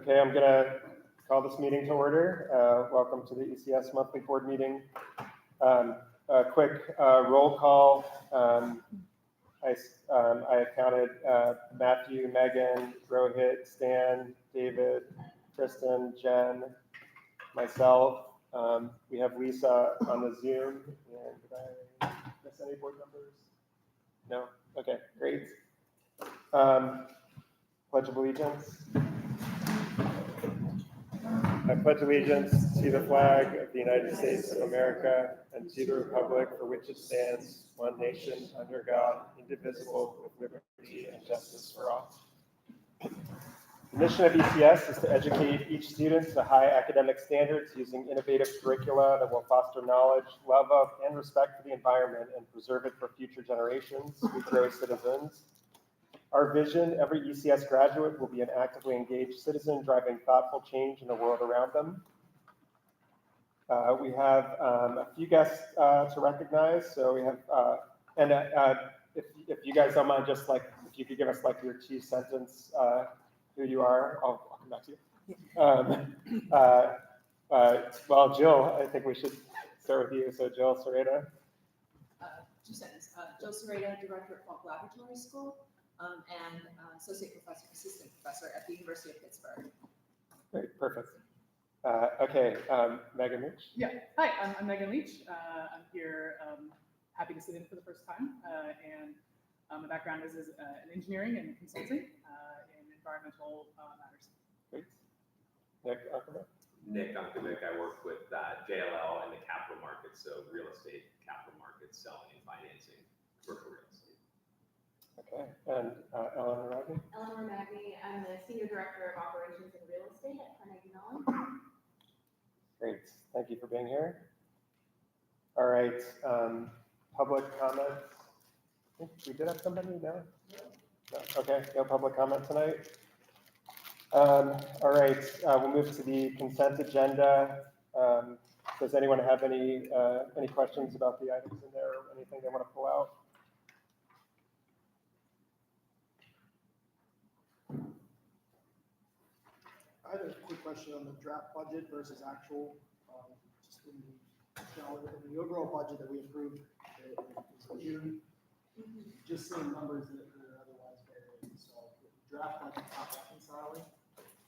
Okay, I'm gonna call this meeting to order. Welcome to the ECS monthly board meeting. A quick roll call. I counted Matthew, Megan, Rohit, Stan, David, Kristen, Jen, myself. We have Lisa on the Zoom. And did I miss any board members? No? Okay, great. Pledge of Allegiance. I pledge allegiance to the flag of the United States of America and to the republic for which it stands, one nation, under God, indivisible, with liberty and justice for all. The mission of ECS is to educate each student to high academic standards using innovative curricula that will foster knowledge, love of, and respect for the environment and preserve it for future generations who grow citizens. Our vision: every ECS graduate will be an actively engaged citizen driving thoughtful change in the world around them. We have a few guests to recognize. So we have, if you guys don't mind, just like if you could give us like your 2-sentence who you are, I'll come back to you. Well, Jill, I think we should start with you. So Jill Serrata. 2 sentences. Jill Serrata, director at Falk Laboratory School. And associate professor, assistant professor at the University of Pittsburgh. Great, perfect. Okay, Megan Leach. Yeah, hi, I'm Megan Leach. I'm here, happy to sit in for the first time, and my background is in engineering and consulting in environmental matters. Great. Nick Unkerman. Nick Unkerman. I work with JLL and the capital markets, so real estate, capital markets, selling and financing, commercial real estate. Okay, and Eleanor Magny. Eleanor Magny, I'm the Senior Director of Operations and Real Estate at Carnegie Mellon. Great, thank you for being here. All right, public comments. I think we did have somebody, no? No? Okay, no public comment tonight. All right, we'll move to the consent agenda. Does anyone have any questions about the items in there or anything they want to pull out? I had a quick question on the draft budget versus actual. Just in the overall budget that we approved in June, just seeing numbers that are otherwise varying. So the draft budget not reconciling,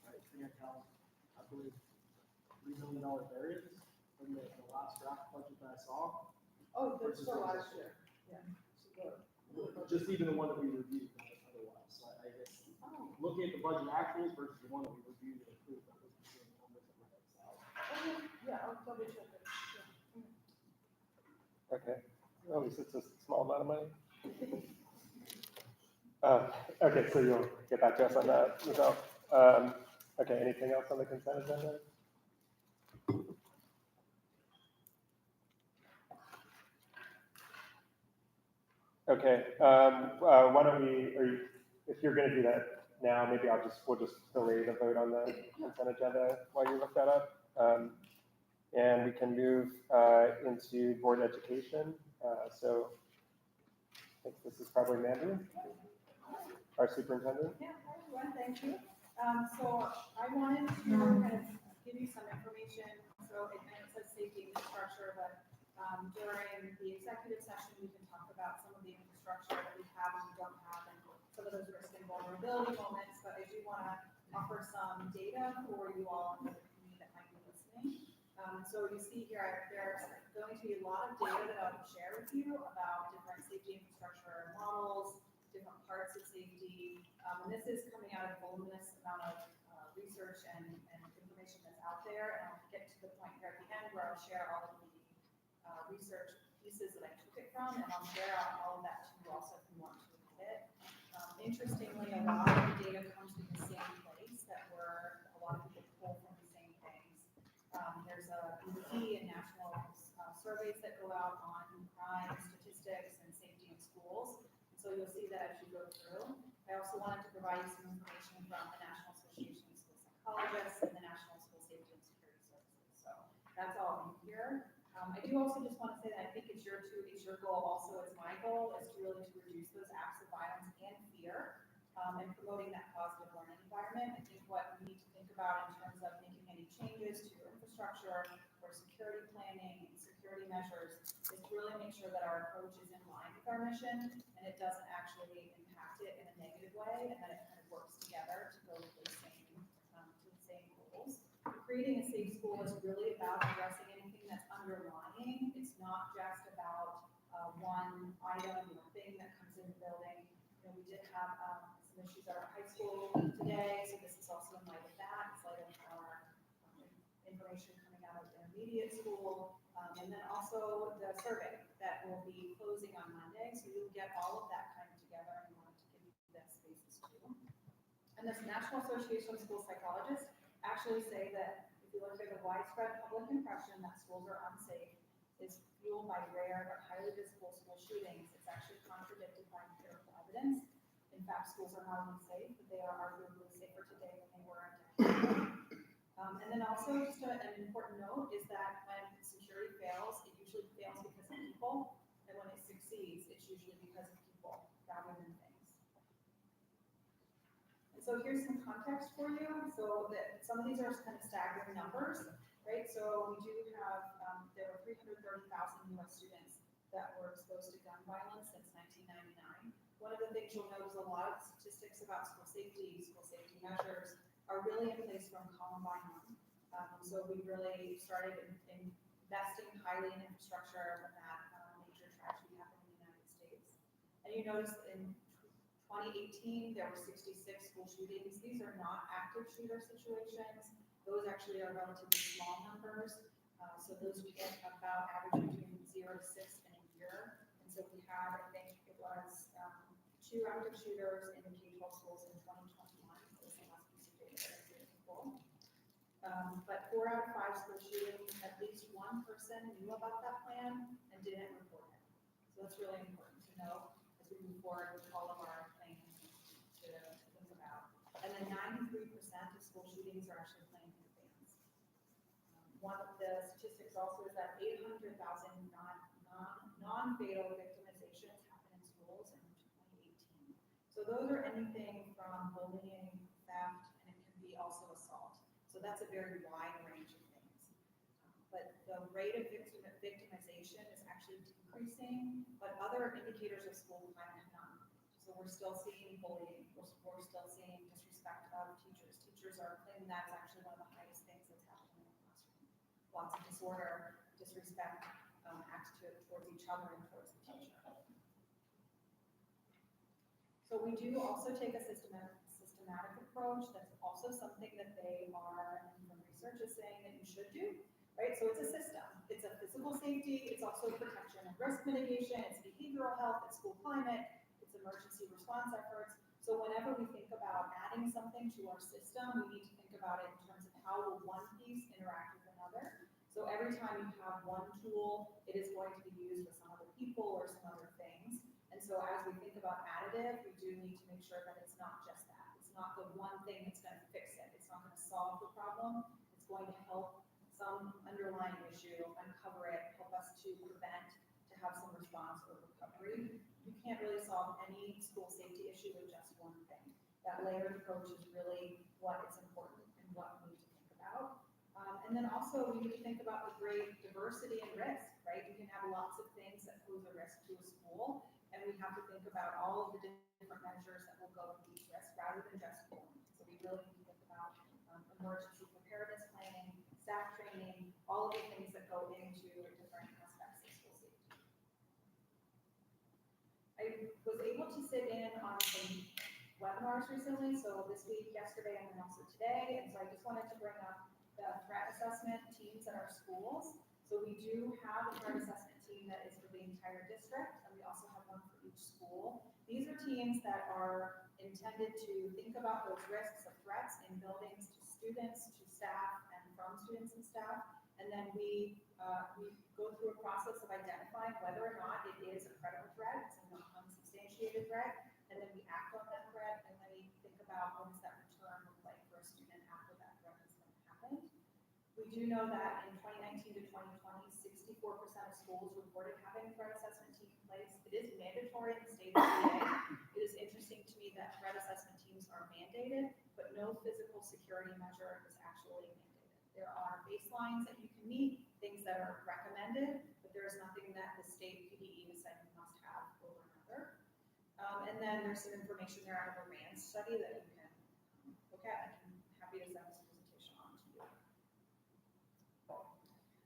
right? Free account, I believe, $3 million variance from the last draft budget that I saw. Oh, that's for last year. Yeah. Just even the one that we reviewed otherwise. So I guess looking at the budget actuals versus the one that we reviewed and approved, that was the same numbers that were reconciled. Yeah, I'll double check it. Okay, well, at least it's a small amount of money. Okay, so you'll get back to us on that yourself. Okay, anything else on the consent agenda? Okay, why don't we, if you're going to do that now, maybe we'll just delay the vote on the consent agenda while you look that up. And we can move into board education. So I think this is probably Mandy, our superintendent. Yeah, hi everyone, thank you. So I wanted to kind of give you some information. So it says safety infrastructure, but during the executive session, we can talk about some of the infrastructure that we have and we don't have, and some of those risk and vulnerability moments. But I do want to offer some data for you all and for the community that might be listening. So you see here, there's going to be a lot of data that I'll share with you about different safety infrastructure models, different parts of safety. And this is coming out of a voluminous amount of research and information that's out there. And I'll get to the point here at the end where I'll share all of the research pieces that I took it from, and I'll share out all of that to you also if you want to read it. Interestingly, a lot of the data comes from the same place that a lot of people pull from the same things. There's a BP and national surveys that go out on crime, statistics, and safety in schools. And so you'll see that as you go through. I also wanted to provide you some information from the National Association of School Psychologists and the National School Safety and Security Services. So that's all in here. I do also just want to say that I think it's your goal, also it's my goal, is to really reduce those acts of violence and fear, and promoting that positive learning environment. I think what we need to think about in terms of making any changes to your infrastructure or security planning and security measures is to really make sure that our approach is in line with our mission and it doesn't actually impact it in a negative way, and that it kind of works together to go to the same goals. Creating a safe school is really about addressing anything that's underlying. It's not just about one item or thing that comes in the building. You know, we did have some issues at our high school today, so this is also in light of that. It's light of our information coming out of intermediate school, and then also the survey that will be closing on Monday. So you'll get all of that kind of together, and we wanted to give you that spaces too. And this National Association of School Psychologists actually say that if you look at the widespread public impression that schools are unsafe is fueled by rare but highly visible school shootings, it's actually contradicted by empirical evidence. In fact, schools are not only safe, but they are arguably safer today than they were a decade ago. And then also just an important note is that when security fails, it usually fails because of people, and when it succeeds, it's usually because of people rather than things. And so here's some context for you. So that some of these are kind of staggering numbers, right? So we do have, there were 330,000 US students that were exposed to gun violence since 1999. One of the things you'll notice a lot of statistics about school safety measures are really in place from Columbine on. So we really started investing highly in infrastructure when that major tragedy happened in the United States. And you notice in 2018, there were 66 school shootings. These are not active shooter situations. Those actually are relatively small numbers. So those we get about average between 0 to 6 in a year. And so we had, I think it was 2 active shooters in the K-12 schools in 2021. So this must be some data that is really cool. But 4 out of 5 school shootings, at least one person knew about that plan and didn't report it. So that's really important to know as we move forward with all of our plans to think about. And then 93% of school shootings are actually planned in advance. One of the statistics also is that 800,000 non-fatal victimizations happen in schools in 2018. So those are anything from bullying, theft, and it can be also assault. So that's a very wide range of things. But the rate of victimization is actually decreasing, but other indicators of school climate have not moved. So we're still seeing bullying, we're still seeing disrespect of teachers. Teachers are claiming that's actually one of the highest things that's happening in the classroom. Lots of disorder, disrespect, acts towards each other and towards the teacher. So we do also take a systematic approach. That's also something that they are, and from research is saying that you should do, right? So it's a system. It's a physical safety, it's also protection and risk mitigation, it's behavioral health, it's school climate, it's emergency response efforts. So whenever we think about adding something to our system, we need to think about it in terms of how will one piece interact with another. So every time you have one tool, it is going to be used with some other people or some other things. And so as we think about additive, we do need to make sure that it's not just that. It's not the one thing that's going to fix it. It's not going to solve the problem. It's going to help some underlying issue, uncover it, help us to prevent, to have some response or recovery. You can't really solve any school safety issue with just one thing. That layered approach is really what is important and what we need to think about. And then also we need to think about the great diversity and risk, right? You can have lots of things that pose a risk to a school, and we have to think about all of the different measures that will go with each risk rather than just one. So we really need to think about emergency preparedness planning, staff training, all of the things that go into different aspects of school safety. I was able to sit in on some webinars recently, so this week, yesterday, and then also today, and so I just wanted to bring up the threat assessment teams at our schools. So we do have a threat assessment team that is for the entire district, and we also have one for each school. These are teams that are intended to think about those risks of threats in buildings to students, to staff, and from students and staff. And then we go through a process of identifying whether or not it is a credible threat, it's an unsubstantiated threat, and then we act on that threat, and then we think about what does that return look like for a student after that threat has happened. We do know that in 2019 to 2020, 64% of schools reported having a threat assessment team in place. It is mandatory in the state of PA. It is interesting to me that threat assessment teams are mandated, but no physical security measure is There are baselines that you can meet, things that are recommended, but there is nothing that the state PDE has said you must have over another. And then there's some information there out of a RAND study that you can look at. I'm happy to send this presentation on to you.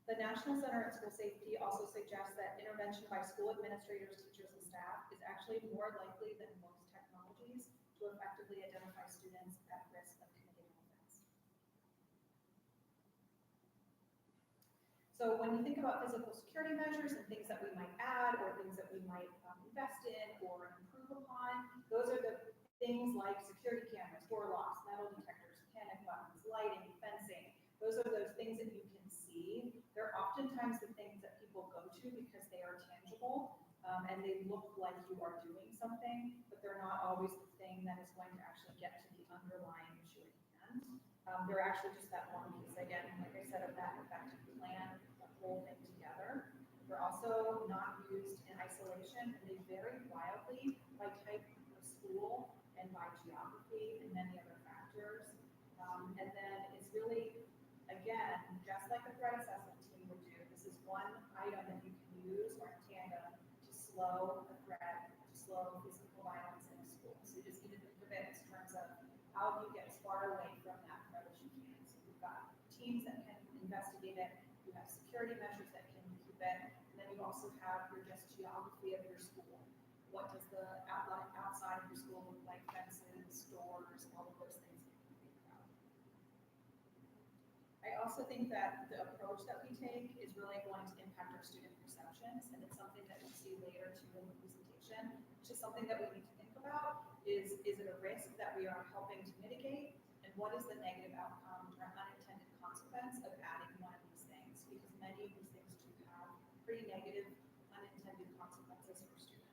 The National Center on School Safety also suggests that intervention by school administrators, teachers, and staff is actually more likely than most technologies to effectively identify students at risk of committing an offense. So when you think about physical security measures and things that we might add or things that we might invest in or improve upon, those are the things like security cameras, door locks, metal detectors, panic buttons, lighting, fencing. Those are those things that you can see. They're oftentimes the things that people go to because they are tangible and they look like you are doing something, but they're not always the thing that is going to actually get to the underlying issue at hand. They're actually just that one piece, again, like I said, of that effective plan, the whole thing together. They're also not used in isolation, and they vary wildly by type of school and by geography and many other factors. And then it's really, again, just like a threat assessment team would do, this is one item that you can use or in tandem to slow a threat, to slow physical violence in a school. So you just need to think of it in terms of how do you get as far away from that threat as you can. So you've got teams that can investigate it, you have security measures that can keep it, and then you also have your just geography of your school. What does the outside of your school look like? Fences, doors, all of those things you can think about. I also think that the approach that we take is really going to impact our student perceptions, and it's something that we see later too in the presentation, which is something that we need to think about. Is it a risk that we are helping to mitigate, and what is the negative outcome or unintended consequence of adding one of these things? Because many of these things do have pretty negative unintended consequences for students.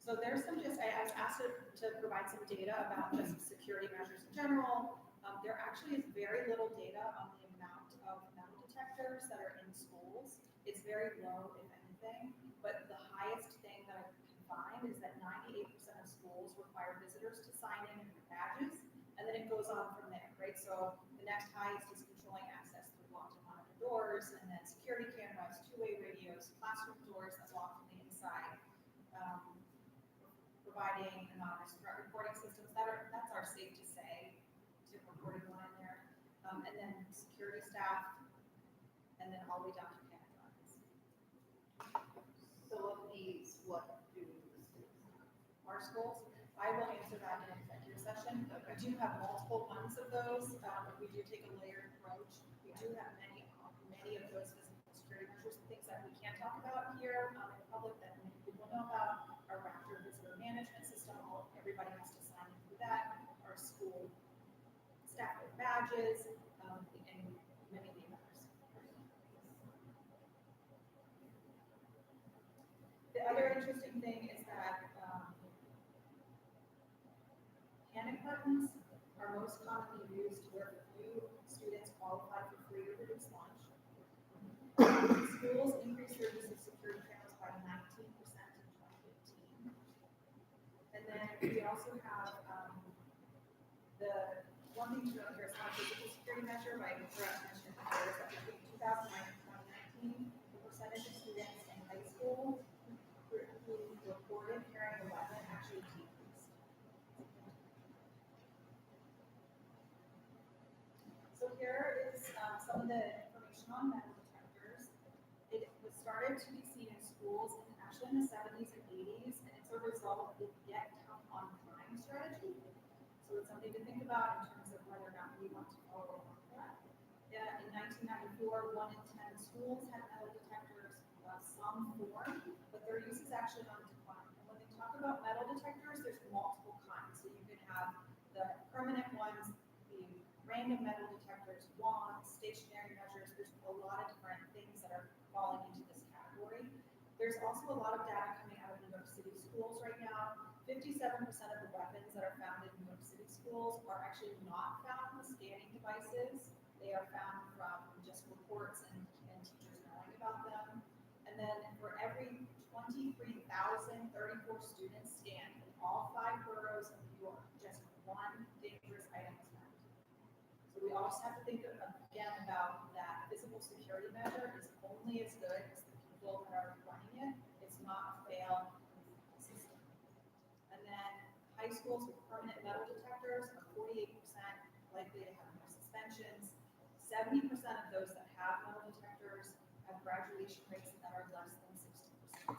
So there's some I was asked to provide some data about just security measures in general. There actually is very little data on the amount of metal detectors that are in schools. It's very low, if anything, but the highest thing that I can find is that 98% of schools require visitors to sign in with their badges, and then it goes on from there, right? So the next highest is controlling access through locked and monitored doors, and then security cameras, two-way radios, classroom doors that lock from the inside. Providing anonymous threat reporting systems. That's our safe to say tip reporting one in there. And then security staff, and then all the way down to panic buttons. So of these, what do the students have? Our schools, I will answer that in an executive session. We do have multiple ones of those. We do take a layered approach. We do have many of those physical security measures, things that we can't talk about here in public that many people know about. Our Raptor visitor management system, everybody has to sign in for that. Our school staff with badges, and many others. The other interesting thing is that panic buttons are most commonly used where few students qualify for free or reduced lunch. Schools increased their use of security cameras by 19% in 2015. And then we also have the one thing to note here is not a physical security measure, but I forgot to mention it before, is that between 2009 and 2019, the percentage of students in high school who reported carrying a weapon actually decreased. So here is some of the information on metal detectors. It was started to be seen in schools actually in the 70s and 80s, and it's a result of the get tough on crime strategy. So it's something to think about in terms of whether or not we want to follow up on that. In 1994, 1 in 10 schools had metal detectors, some form, but their use is actually on decline. And when they talk about metal detectors, there's multiple kinds. So you can have the permanent ones, the random metal detectors, wands, stationary measures. There's a lot of different things that are falling into this category. There's also a lot of data coming out of New York City schools right now. 57% of the weapons that are found in New York City schools are actually not found in the scanning devices. They are found from just reports and teachers knowing about them. And then for every 23,034 students scanned in all 5 boroughs of New York, just one dangerous item was found. also have to think again about that physical security measure is only as good as the people that are running it. It's not a fail system. And then high schools with permanent metal detectors are 48% likely to have no suspensions. 70% of those that have metal detectors have graduation rates that are less than 60%.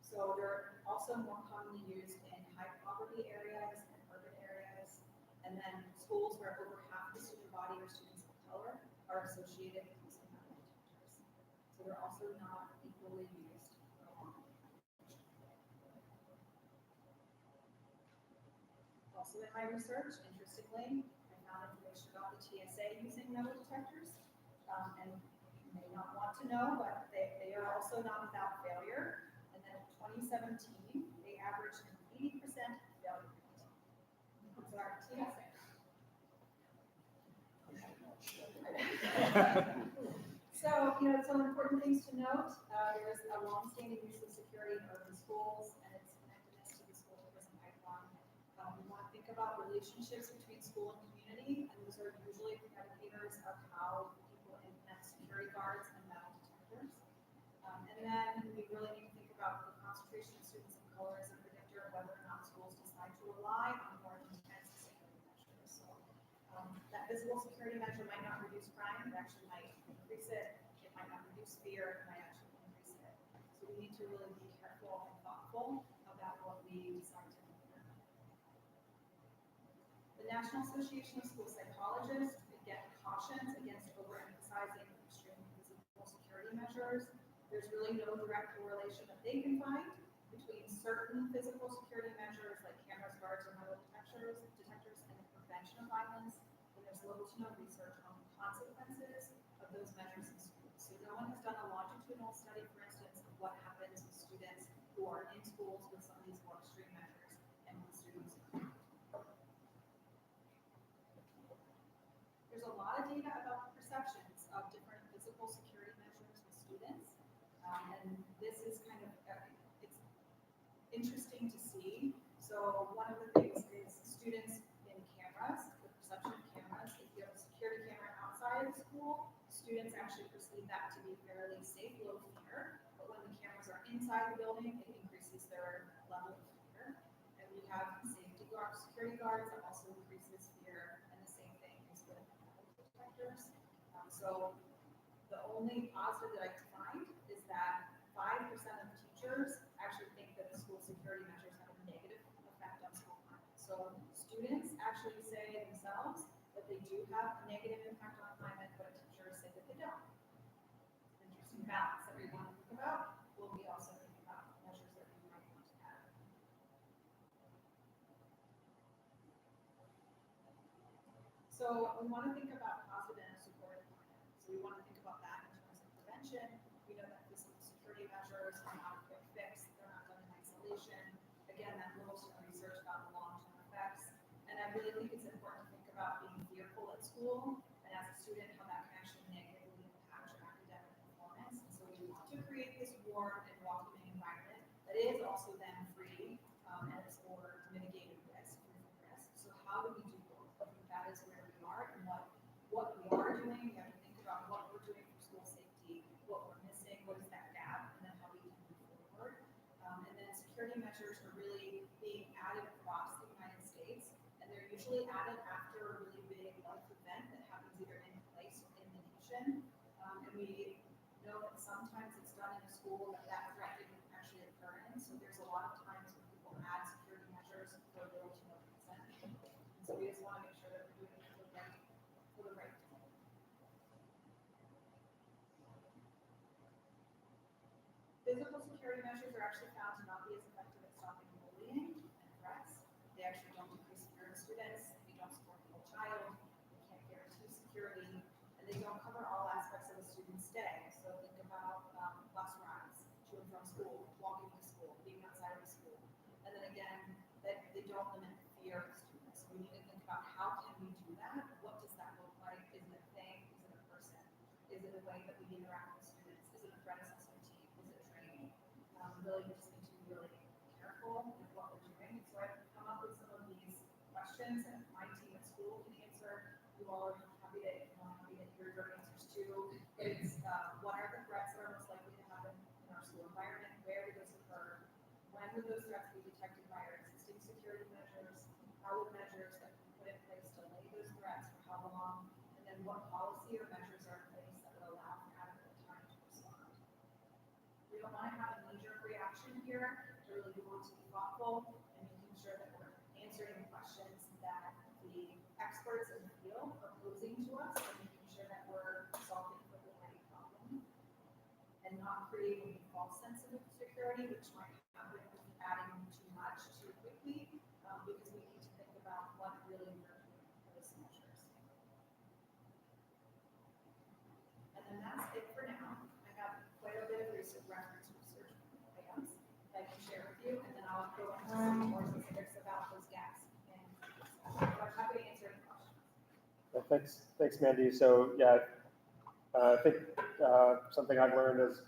So they're also more commonly used in high poverty areas and urban areas. And then schools where over half the student body are students of color are associated with using metal detectors. So they're also not equally used. Also in my research, interestingly, I found information about the TSA using metal detectors. And you may not want to know, but they are also not without failure. And then in 2017, they averaged an 80% failure rate. So our TSA. So, some important things to note. There's a long-standing use of security in urban schools and its connectedness to the school-to-prison pipeline. We want to think about relationships between school and community, and those are usually predicators of how people implement security guards and metal detectors. And then we really need to think about the concentration of students of color as a predictor of whether or not schools decide to rely on more intense security measures. So that visible security measure might not reduce crime, it actually might increase it. It might not reduce fear, it might actually increase it. So we need to really be careful and thoughtful about what we decide to implement. The National Association of School Psychologists, again, cautions against overemphasizing extreme physical security measures. There's really no direct correlation that they can find between certain physical security measures like cameras, guards, or metal detectors, and the prevention of violence. And there's little to no research on the consequences of those measures in schools. So no one has done a longitudinal study, for instance, of what happens with students who are in schools with some of these more extreme measures and with students who aren't. There's a lot of data about the perceptions of different physical security measures with students. And this is kind of, it's interesting to see. So one of the things is students in cameras, the perception of cameras. If you have a security camera outside of the school, students actually perceive that to be fairly safe, low fear. But when the cameras are inside the building, it increases their level of fear. And we have safety guards, security guards, that also increases fear. And the same thing is with metal detectors. So the only positive that I can find is that 5% of teachers actually think that the school security measures have a negative effect on school climate. So students actually say themselves that they do have a negative impact on climate, but teachers say that they don't. Interesting balance that we want to think about. Will we also think about measures that we might want to add? So we want to think about positive and supportive climate. So we want to think about that in terms of prevention. We know that physical security measures are not a quick fix. They're not done in isolation. Again, that little to no research about the long-term effects. And I really think it's important to think about being fearful at school and as a student, how that can actually negatively impact your academic performance. And so we want to create this warm and welcoming environment that is also then free and it's for mitigated risk, free from risk. So how do we do both? I think that is where we are and what we are doing. We have to think about what we're doing for school safety, what we're missing, what is that gap, and then how we can move forward. And then security measures are really being added across the United States, and they're usually added after a really big life event that happens either in place or in the nation. And we know that sometimes it's done in a school that threat didn't actually occur in. So there's a lot of times when people add security measures for little to no reason. And so we just want to make sure that we're doing it for the right thing. Physical security measures are actually found to not be as effective at stopping bullying and threats. They actually don't decrease fear in students. They don't support the whole child. They can't guarantee security, and they don't cover all aspects of a student's day. So think about bus rides, to and from school, walking to school, being outside of the school. And then again, that they don't limit the fear of students. So we need to think about how can we do that? What does that look like? Is it a thing? Is it a person? Is it a way that we interact with students? Is it a threat assessment team? Is it training? Really, we just need to be really careful with what we're doing. So I've come up with some of these questions that my team at school can answer all, I'm happy to hear your answers too. But it's, what are the threats that are most likely to happen in our school environment? Where do those occur? When would those threats be detected by our existing security measures? How would measures that we put in place delay those threats for how long? And then what policy or measures are in place that would allow for adequate time to respond? We don't want to have a knee-jerk reaction here. We really want to be thoughtful and making sure that we're answering questions that the experts in the field are posing to us and making sure that we're solving for the right problem and not creating a false sense of security, which might happen with adding too much too quickly, because we need to think about what really we're doing for those measures. And then that's it for now. I have quite a bit of recent reference research plans that I can share with you, and then I'll go into some more specifics about those gaps. And I'm happy to answer any questions. Well, thanks, Mandy. So yeah, I think something I've learned is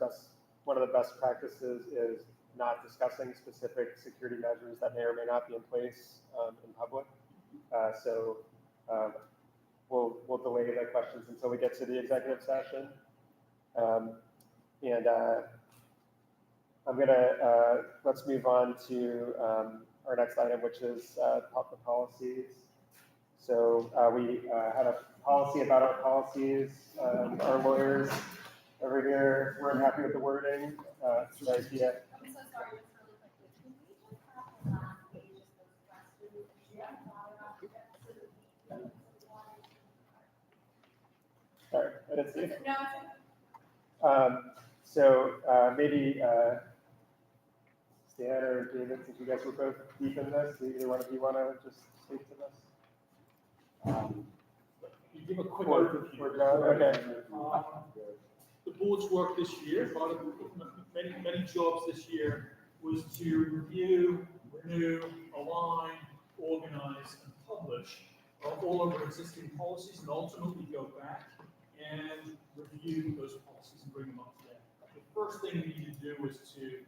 one of the best practices is not discussing specific security measures that may or may not be in place in public. So we'll delay the questions until we get to the executive session. Let's move on to our next item, which is the policies. So we had a policy about our policies. Our lawyers over here weren't happy with the wording. I'm so sorry, just really quickly. Can we just have the last page of those questions? Yeah. Sorry, I didn't see it. No, Maybe Stan or David, since you guys were both deep in this, either one of you want to just speak to this? You give a quick Or overview. John? Okay. The board's work this year, part of many jobs this year, was to review, renew, align, organize, and publish all of our existing policies, and ultimately go back and review those policies and bring them up to date. The first thing we need to do is to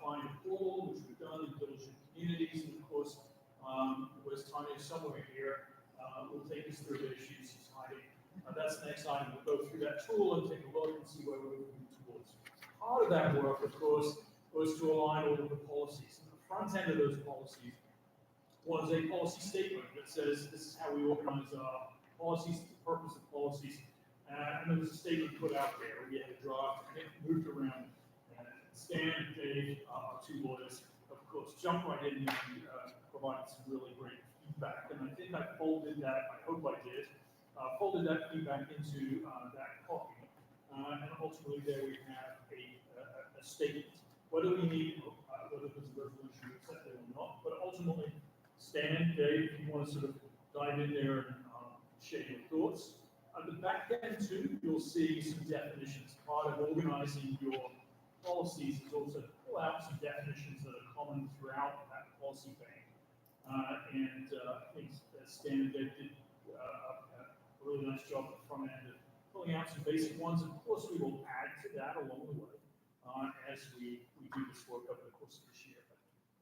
find a portal, which we've done in Diligent Communities, and of course, was Tanya somewhere here, will take us through the issues he's hiding. That's the next item. We'll go through that tool and take a look and see where we're moving towards. Part of that work, of course, was to align all of the policies. And the front end of those policies was a policy statement that says this is how we organize our policies, the purpose of policies. And there was a statement put out there. We had a draft, and it moved around. Stan and Dave, our two lawyers, of course, jumped right in and provided some really great feedback. And I think I folded that, I hope I did, folded that feedback into that copy. And ultimately there we have a statement. Whether we need, whether there's a resolution to accept it or not, but ultimately, Stan, Dave, if you want to sort of dive in there and share your thoughts. At the back end too, you'll see some definitions. Part of organizing your policies is also to pull out some definitions that are common throughout that policy bank. I think Stan and Dave did a really nice job at the front end of pulling out some basic ones. And of course, we will add to that along the way as we do this work over the course of this year.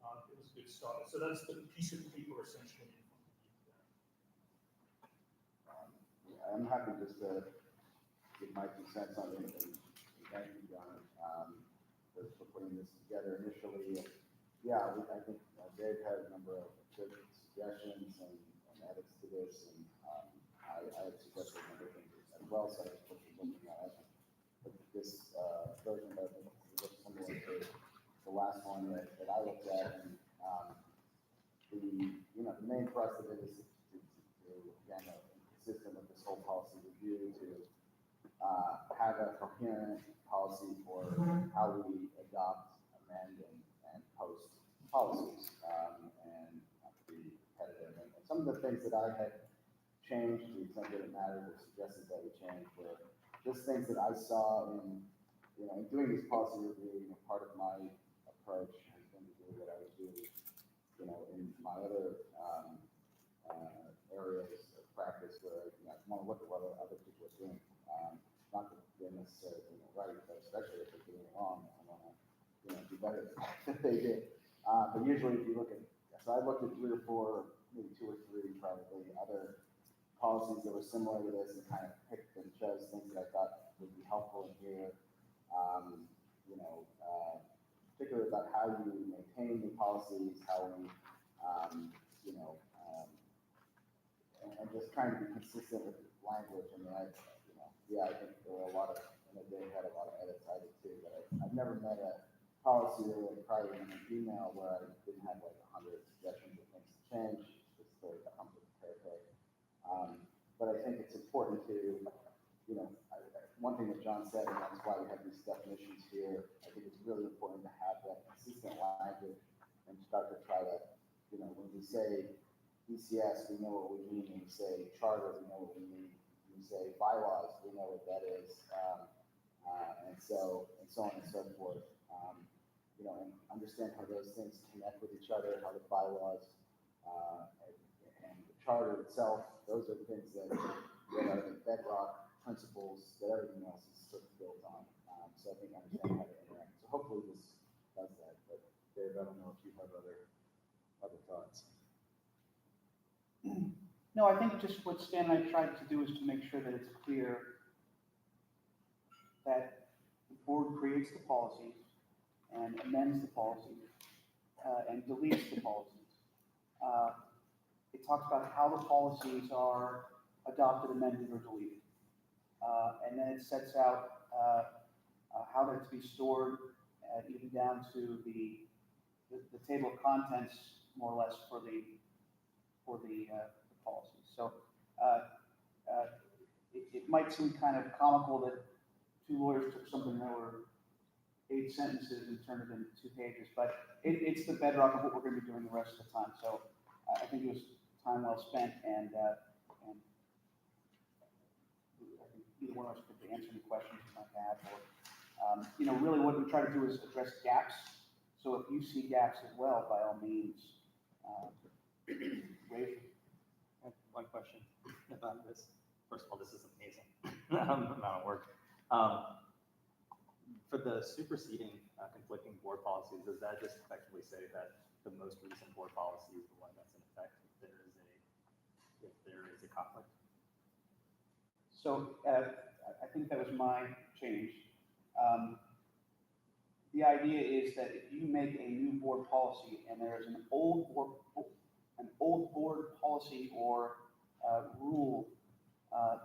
But it was a good start. So that's the piece of paper essentially. I'm happy just to give my 2 cents on it. And thank you, John, for putting this together initially. Yeah, I think Dave had a number of good suggestions and edits to this, and I had suggested a number of things as well, so I was looking at it. But this version, I think, looks similar to the last one that I looked at, and the main thrust of it is to again, consistent with this whole policy review, to have a coherent policy for how we adopt, amend, and post policies, and not to be repetitive. And some of the things that I had changed, to the extent that it mattered, or suggested that we change, were just things that I saw in doing this policy review. Part of my approach has been to do what I would do, in my other areas of practice, where I want to look at what other people are doing. Not that they're necessarily doing it right, but especially if they're doing it wrong, I want to do better than they did. But usually, if you look at, so I looked at 3 or 4, maybe 2 or 3, probably other policies that were similar to this and kind of picked and chose things that I thought would be helpful in here. You know, particularly about how you maintain the policies, how we, you know, and just trying to be consistent with language. I mean, you know, yeah, I think there were a lot of, and they had a lot of edits I did too, but I've never met a policy or like probably in an email where I didn't have like 100 suggestions of things to change. It's sort of comes with the territory. But I think it's important to, you know, one thing that John said, and that's why we have these definitions here. I think it's really important to have that consistent language and start to try to, you know, when we say ECS, we know what we mean. When we say charter, we know what we mean. When we say bylaws, we know what that is. And so on and so forth. You know, and understand how those things connect with each other, how the bylaws and the charter itself, those are things that are the bedrock principles that everything else is sort of built on. So I think understanding how to interact. So hopefully this does that. But Dave, I don't know if you have other thoughts. No, I think just what Stan and I tried to do is to make sure that it's clear that the board creates the policies and amends the policies and deletes the policies. It talks about how the policies are adopted, amended, or deleted. And then it sets out how they're to be stored, even down to the table of contents, more or less, for the policy. So it might seem kind of comical that two lawyers took something that were 8 sentences and turned it into 2 pages, but it's the bedrock of what we're going to be doing the rest of the time. So I think it was time well spent, and I think either one of us could answer any questions you might have. Or, you know, really what we try to do is address gaps. So if you see gaps as well, by all means, raise them. I have one question about this. First of all, this is amazing amount of work. For the superseding conflicting board policies, does that just effectively say that the most recent board policy is the one that's in effect if there is a conflict? So I think that was my change. The idea is that if you make a new board policy and there is an old board policy or rule,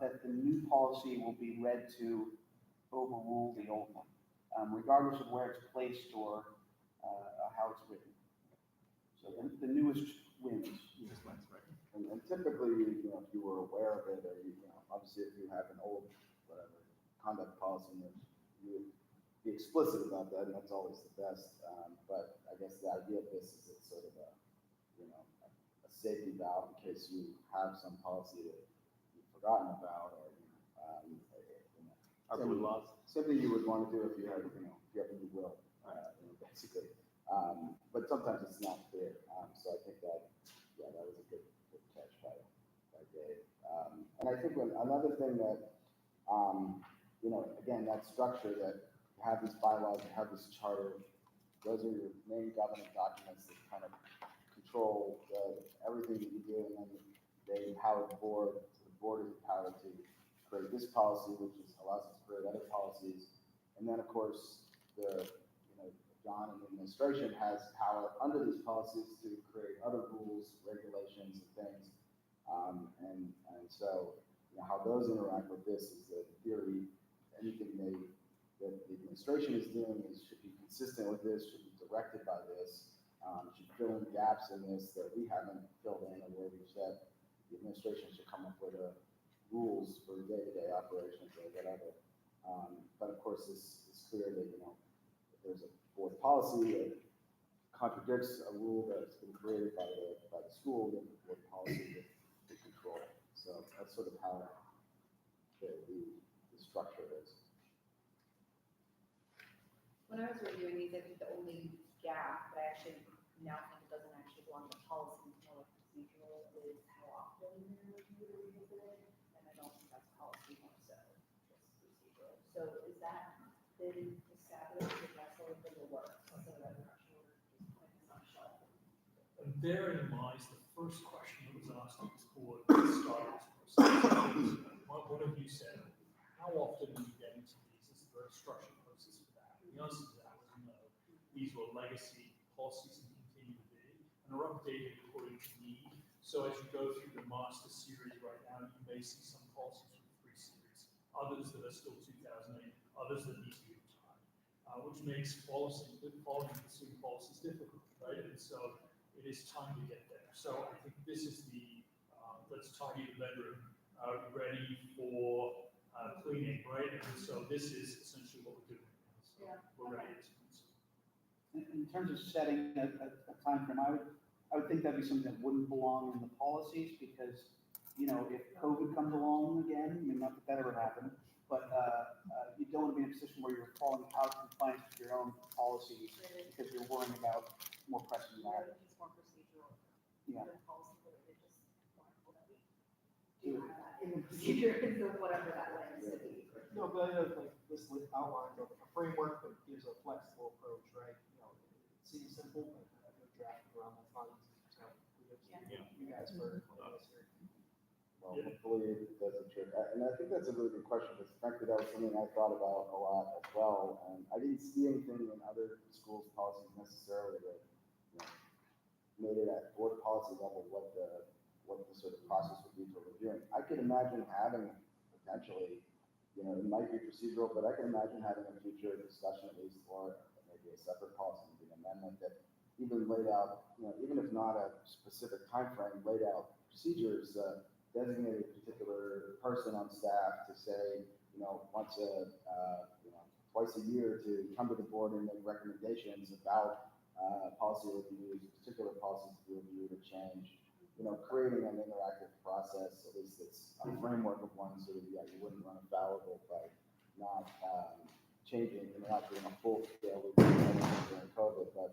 that the new policy will be read to overrule the old one, regardless of where it's placed or how it's written. So the newest wins. Just wins, right? And typically, you know, if you were aware of it, or you know, obviously, if you have an old whatever conduct policy, you would be explicit about that, and that's always the best. But I guess the idea of this is it's sort of a, you know, a safety valve in case you have some policy that you've forgotten about, or Our blue laws. something you would want to do if you had, you know, if you have a new will, you know, basically. But sometimes it's not clear. So I think that, yeah, that was a good catch by Dave. And I think another thing that, you know, again, that structure that you have these bylaws, you have this charter, those are your main governing documents that kind of control everything that you do, and then they empower the board. So the board is empowered to create this policy, which allows us to create other policies. And then, of course, John and the administration has power under these policies to create other rules, regulations, and things. And so, you know, how those interact with this is that, in theory, anything that the administration is doing should be consistent with this, should be directed by this, should fill in gaps in this that we haven't filled in, or where we've said the administration should come up with rules for day-to-day operations or whatever. But of course, this is clear that, you know, if there's a board policy that contradicts a rule that's been created by the school, then the board policy to control. So that's sort of how the structure is. When I was reviewing these, I think the only gap that I actually now think it doesn't actually belong to policy, it's more like procedural, is how often they're reviewed or revisited. And I don't think that's policy more so, just procedural. So is that been established, or that's sort of in the works, so that I'm not sure, just putting this on a shelf? And therein lies the first question that was asked of this board at the start of this process. one of you said, how often do you get into these? Is there a structured process for that? And the answer to that was no. These were legacy policies and continue to be, and are updated according to need. So as you go through the master series right now, you may see some policies from 3 series, others that are still 2008, others that need to be retired, which makes following consumer policies difficult, right? And so it is time to get there. So I think this is the, let's tidy the bedroom, ready for cleaning, right? And so this is essentially what we're doing. So we're ready to consume. In terms of setting a timeframe, I would think that'd be something that wouldn't belong in the policies because, you know, if COVID comes along again, I mean, not that ever happened, but you don't want to be in a position where you're falling out of compliance with your own policies because you're worrying about more pressing matters. It's more procedural. Yeah. than policy related, just wonderful that we do have that in the procedure, so whatever that lens to be. No, but I know like this list outlines a framework that gives a flexible approach, right? You know, it seems simple, but I know drafting around that's not easy. So you guys for this here. Well, hopefully it does the trick. And I think that's a really good question, because frankly, that was something I thought about a lot as well. And I didn't see anything in other schools' policies necessarily that, you know, made it at board policy level what the sort of process would be for reviewing. I could imagine having potentially, you know, it might be procedural, but I can imagine having a future discussion at least, or maybe a separate policy, maybe an amendment that even laid out, you know, even if not a specific time frame, laid out procedures, designated a particular person on staff to say, you know, once twice a year to come to the board and make recommendations about policy reviews, particular policies to be reviewed or changed. You know, creating an interactive process, at least it's a framework of one, so that you wouldn't run afoul by not changing and not doing a full scale review during COVID, but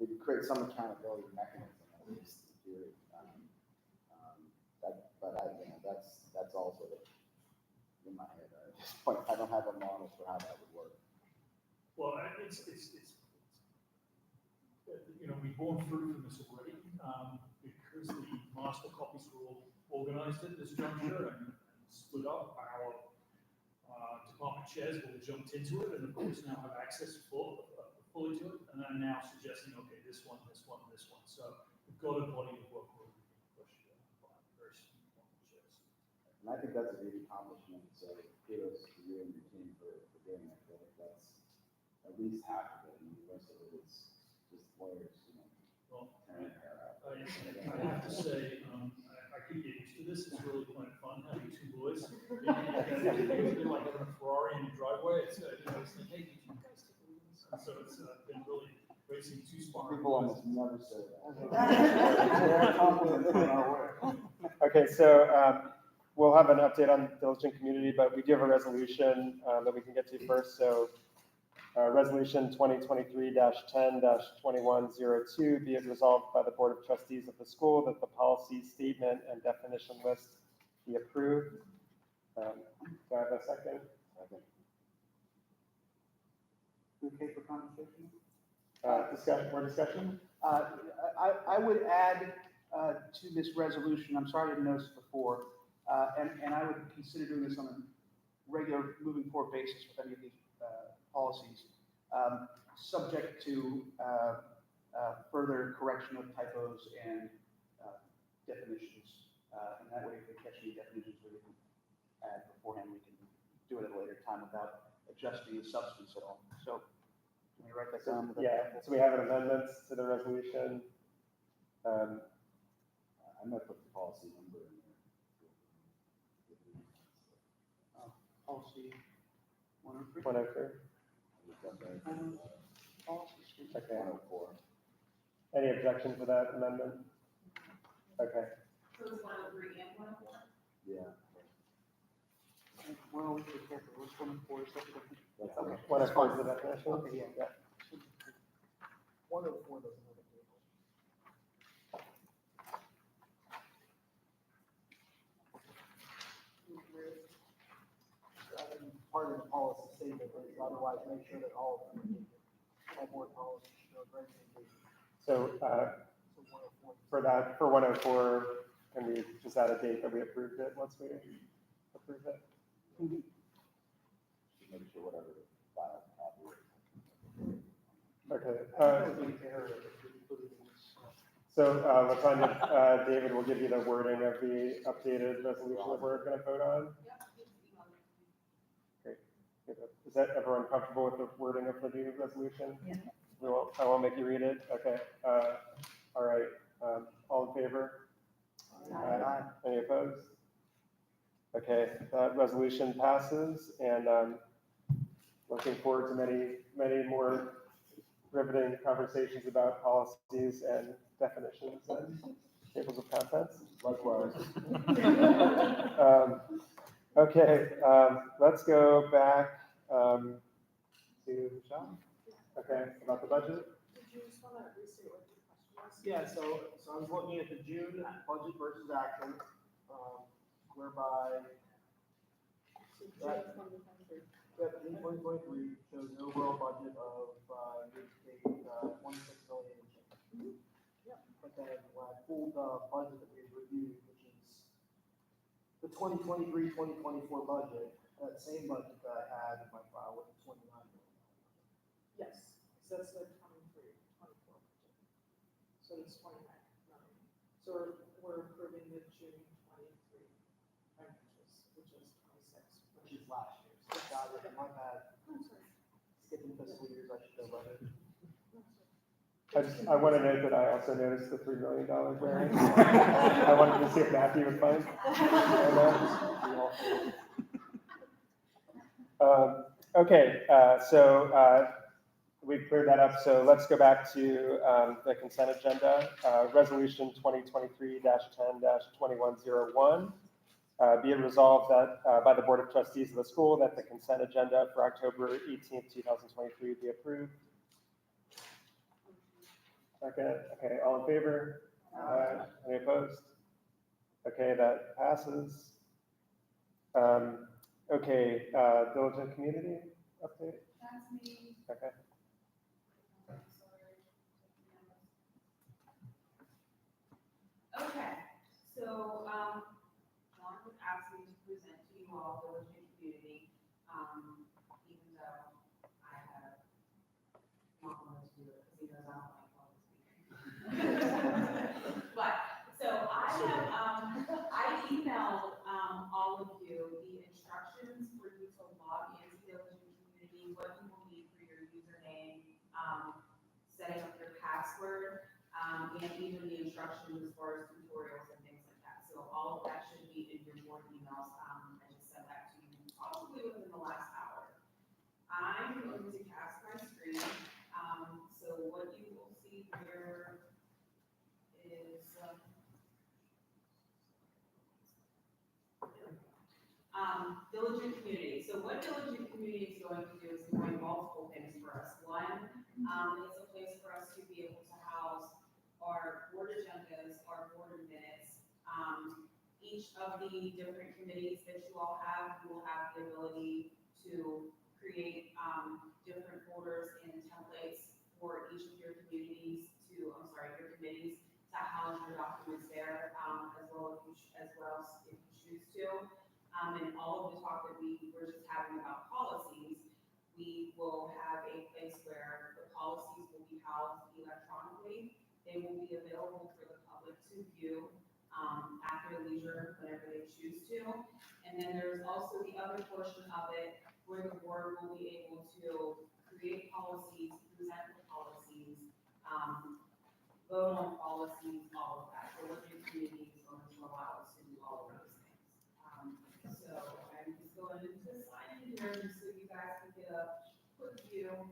it create some accountability mechanism at least in theory. That's all sort of in my head at this point. I don't have a model for how that would work. Well, it's you know, we've gone through from this already, because the master copies were all organized at this juncture and split up. Our department chairs all jumped into it, and of course now have access fully to it, and I'm now suggesting, okay, this one, this one, this one. So we've got a body of work where we can push by very small department chairs. And I think that's a big accomplishment, so kudos to you and your team for doing that. I think that's at least half of it, and the rest of it is just lawyers, you know. Well, tearing their hair out. I have to say, I could get used to this. It's really quite fun having 2 boys. It's like having a Ferrari in the driveway. It's, you know, it's like, hey, did you guys take a look at this? And so it's been really great seeing 2 sparring People boys. almost never say that. They're complimenting our work. Okay, so we'll have an update on diligent community, but we do have a resolution that we can get to first. So resolution 2023-10-2102, be it resolved by the Board of Trustees of the school that the policy statement and definition list be approved. Do I have a second? Second. Okay for conversation? More discussion? I would add to this resolution, I'm sorry I didn't notice before, and I would consider doing this on a regular moving forward basis with any of these policies, subject to further correction of typos and definitions. And that way, if we catch any definitions we can add beforehand, we can do it at a later time without adjusting the substance at all. So, can we write that down? Yeah, so we have an amendment to the resolution. I'm gonna put the policy number in there. Policy 103. 103. Policy. Okay. 104. Any objection to that amendment? Okay. So it's 103 and 104? Yeah. Well, we should be careful. Which 104 is that different? That's Okay. 104 is the definition? Okay, yeah. 104 doesn't have a table. Part of the policy statement, but otherwise make sure that all of them are board policies, you know, great engagement. So So 104. for that, for 104, can we just add a date that we approved it once we approve it? Make sure whatever the file copy is. Okay, I think that would be an error if we put it in this. so Latanya, David will give you the wording of the updated resolution that we're gonna vote on. Great. Is that everyone comfortable with the wording of the new resolution? Yeah. I won't make you read it, okay. All right, all in favor? Aye. Any opposed? Okay, that resolution passes, and looking forward to many more riveting conversations about policies and definitions and tables of contents. Likewise. Okay, let's go back to Michelle. Okay, about the budget. Did you just want to restate what your question was? Yeah, so I was looking at the June budget versus actual, whereby So June 2023. in 2023 shows an overall budget of year-to-date 26 million and change. But then when I pulled the budget that we had reviewed, which is the 2023-2024 budget, that same budget that I had in my file with the 29 million. Yes, so that's the 23, 24 budget. So it's 29 million. So we're approving the June 23 financials, which is 26. Which is last year's. So got it, my bad. I'm sorry. Skipping fiscal years, I should know better. I want to note that I also noticed the $3 million variance. I wanted to see if Matthew would find. Okay, so we cleared that up. So let's go back to the consent agenda. Resolution 2023-10-2101. Be it resolved that by the Board of Trustees of the school that the consent agenda for October 18th, 2023 be approved. Second, okay, all in favor? Any opposed? Okay, that passes. Okay, diligent community update? That's me. Okay. Okay, so, John would ask me to present to you all diligent community, even though I have not wanted to do it, because he knows I don't like public speaking. But, so I have, I emailed, all of you the instructions for you to log into diligent community, what you will need for your username, setting up your password, and even the instructions as far as tutorials and things like that. So all of that should be in your board emails. I just sent that to you probably within the last hour. I'm going to cast my screen. So what you will see here is, diligent community. So what diligent community is going to do is doing multiple things for us. One, it's a place for us to be able to house our board agendas, our board minutes. Each of the different committees that you all have, you will have the ability to create different folders and templates for each of your communities to, your committees to house your documents there, as well if you choose to. And all of the talk that we were just having about policies, we will have a place where the policies will be housed electronically. They will be available for the public to view at their leisure whenever they choose to. And then there's also the other portion of it where the board will be able to create policies, present the policies, vote on policies, all of that. So what your community is going to allow us to do all of those things. So I'm just going to sign in here just so you guys can get a quick view of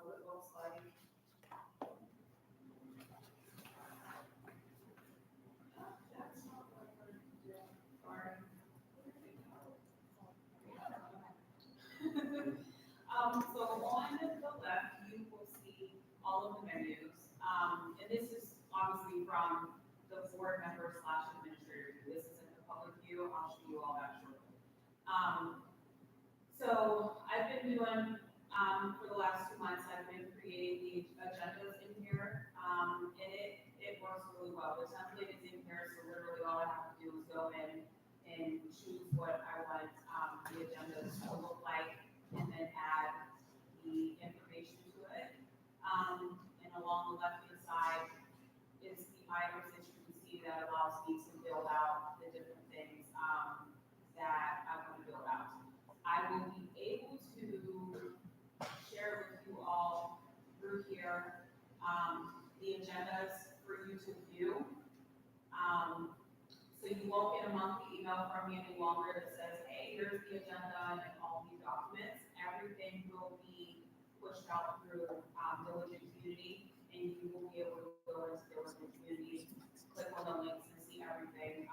what it looks like. That's not what I'm going to do. Sorry. So on the left, you will see all of the menus. And this is obviously from the board member / administrator view. This isn't the public view. I'll show you all that shortly. So I've been doing, for the last 2 months, I've been creating the agendas in here. And it works really well. The template is in here, so literally all I along the left-hand side is the items that you can see that allows me to build out the different things, that I want to build out. I will be able to share with you all through here, the agendas for you to view. So you won't get a monthly email from me any longer that says, hey, here's the agenda and all these documents. Everything will be pushed out through Diligent Community, and you will be able to go into Diligent Community, click on the links and see everything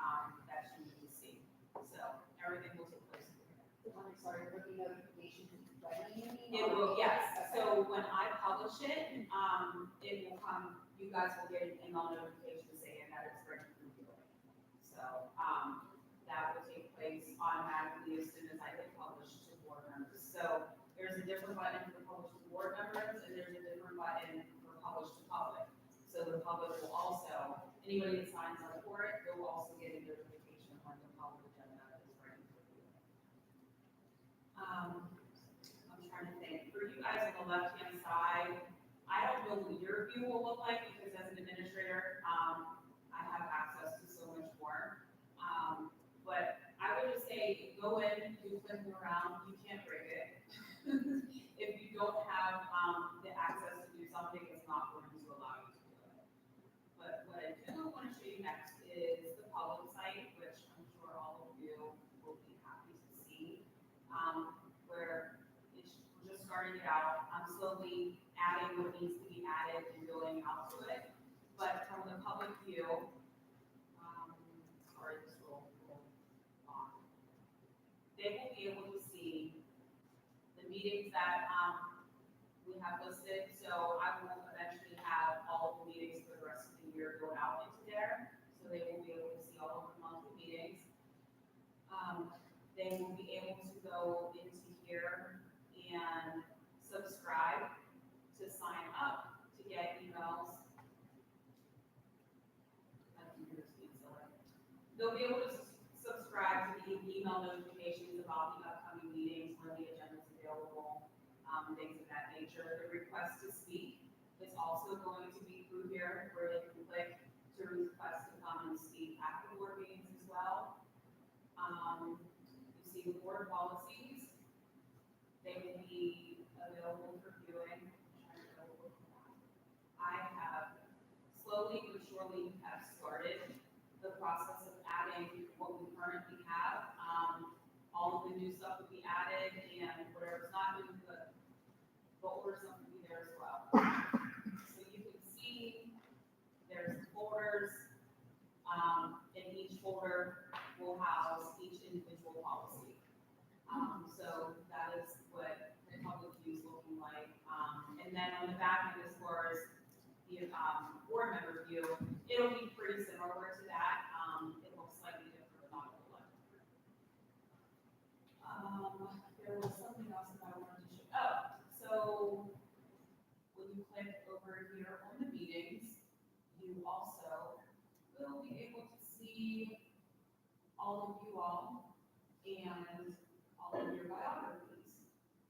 that you need to see. So everything will take place through here. I'm sorry, will the notifications ready? It will, yes. So when I publish it, it will come, you guys will get an email notification saying that it's ready for viewing. So, that will take place automatically as soon as I hit publish to board members. So there's a different button for publish to board members, and there's a different button for publish to public. So the public will also, anybody that signs up for it, they will also get a notification when the public agenda is ready for viewing. I'm trying to think, for you guys on the left-hand side, I don't know what your view will look like, because as an administrator, I have access to so much more. But I would just say, go in, do clicking around, you can't break it. If you don't have, the access to do something, it's not going to allow you to do it. But what I do want to show you next is the public site, which I'm sure all of you will be happy to see, where we're just starting it out. I'm slowly adding what needs to be added and building out to it. But from the public view, sorry, this will on. They will be able to see the meetings that we have listed. So I will eventually have all of the meetings for the rest of the year go out into there. So they will be able to see all of the monthly meetings. They will be able to go into here and subscribe to sign up to get emails. They'll be able to subscribe to the email notifications about the upcoming meetings, when the agenda is available, things of that nature. The request to speak is also going to be through here, where they can click to request to come and speak at the board meetings as well. You see the board policies. They will be available for viewing. I have slowly but surely have started the process of adding what we currently have. All of the new stuff will be added, and whatever's not new, the older stuff will be there as well. So you can see there's folders, and each folder will house each individual policy. So that is what the public view is looking like. And then on the back end, as far as the board member view, it'll be pretty similar to that. It looks slightly different, but not a whole lot different. There was something else that I wanted to show. Oh, so when you click over here on the meetings, you also will be able to see all of you all and all of your biographies.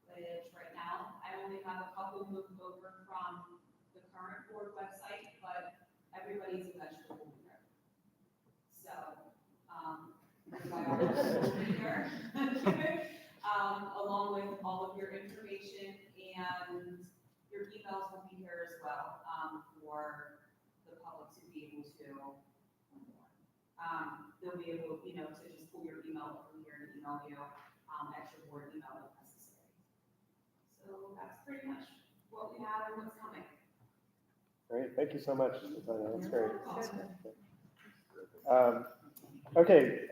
Which right now, I only have a couple moved over from the current board website, but everybody's eventually will be there. So, your biography will be there, along with all of your information, and your emails will be here as well, for the public to be able to, they'll be able, to just pull your email from here and email you, at your board email if necessary. So that's pretty much what we have and what's coming. Great, thank you so much, Natalia. That's great. Okay,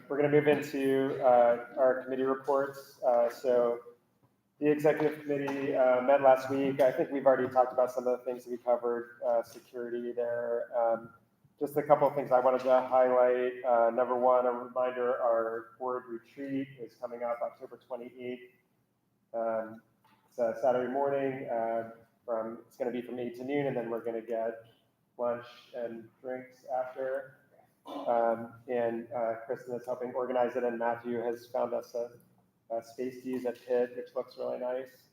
we're going to move into our committee reports. So the executive committee met last week. I think we've already talked about some of the things that we covered, security there. Just a couple of things I wanted to highlight. Number one, a reminder, our board retreat is coming up October 28th. It's a Saturday morning. It's going to be from 8 to noon, and then we're going to get lunch and drinks after. And Kristen is helping organize it, and Matthew has found us a space to use at Pitt, which looks really nice.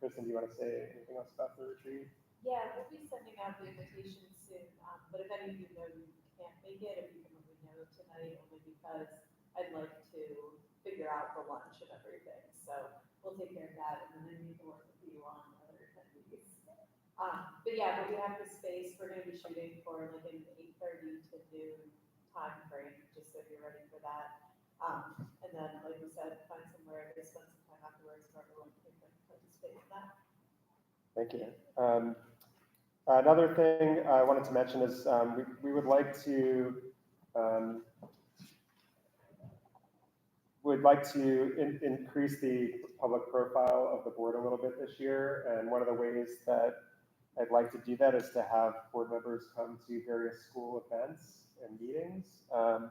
Kristen, do you want to say anything else about the retreat? Yeah, we'll be sending out the invitations soon, but if any of you know you can't make it, if you can let me know tonight, only because I'd like to figure out the lunch and everything, so we'll take care of that, and then I need to work with you on other attendees. But yeah, we have the space, we're gonna be shooting for like an 8:30 to noon time frame, just so you're ready for that. And then, like we said, find somewhere to spend some time afterwards for everyone who can participate in that. Thank you. Another thing I wanted to mention is we would like to increase the public profile of the board a little bit this year. And one of the ways that I'd like to do that is to have board members come to various school events and meetings. I'm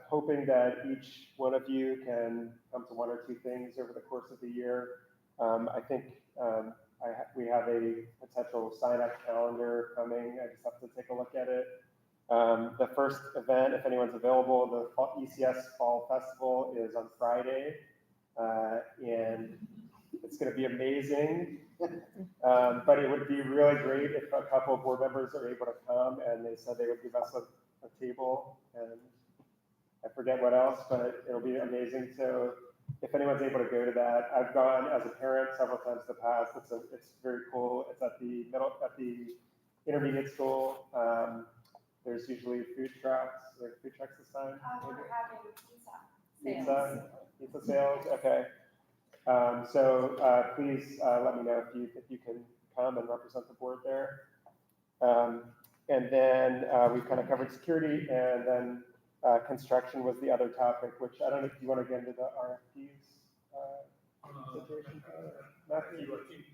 hoping that each one of you can come to one or two things over the course of the year. I think we have a potential sign-up calendar coming. I just have to take a look at it. The first event, if anyone's available, the ECS Fall Festival is on Friday, and it's going to be amazing. But it would be really great if a couple of board members are able to come, and they said they would give us a table, and I forget what else, but it'll be amazing. So if anyone's able to go to that, I've gone as a parent several times in the past. It's very cool. It's at the intermediate school. There's usually food trucks. Are there food trucks this time? We're having pizza. Pizza sales. Okay. Please let me know if you can come and represent the board there. And then we've kind of covered security, and then construction was the other topic, which I don't know if you want to get into the RFPs situation. Matthew? I think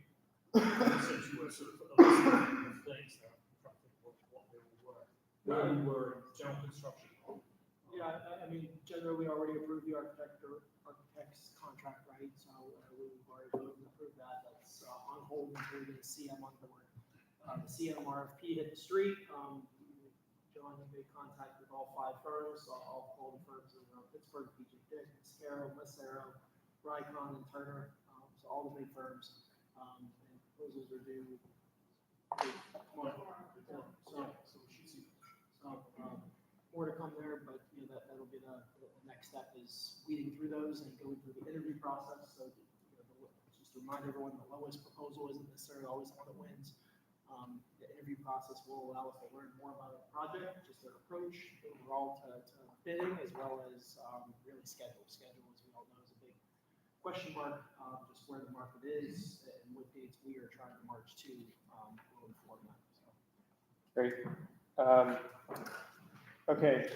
you said you were sort of a list of things that I'm trying to think what they all were. One were general construction. Yeah, I mean, generally, we already approved the architect's contract, right? So we've already voted to approve that. That's on hold until we get a CM on board. The CM RFP hit the street. John had made contact with all 5 firms, all quality firms in Pittsburgh, PJ Dick, Mascaro, Massaro, Rycon, and Turner. So all the big firms. And proposals are due. More to come there, but that'll be the next step is weeding through those and going through the interview process. So just to remind everyone, the lowest proposal isn't necessarily always the one that wins. The interview process will allow us to learn more about the project, just their approach overall to bidding, as well as really schedule. Schedule, as we all know, is a big question mark, just where the market is and what dates we are trying to march to will inform that. So. Great. Okay,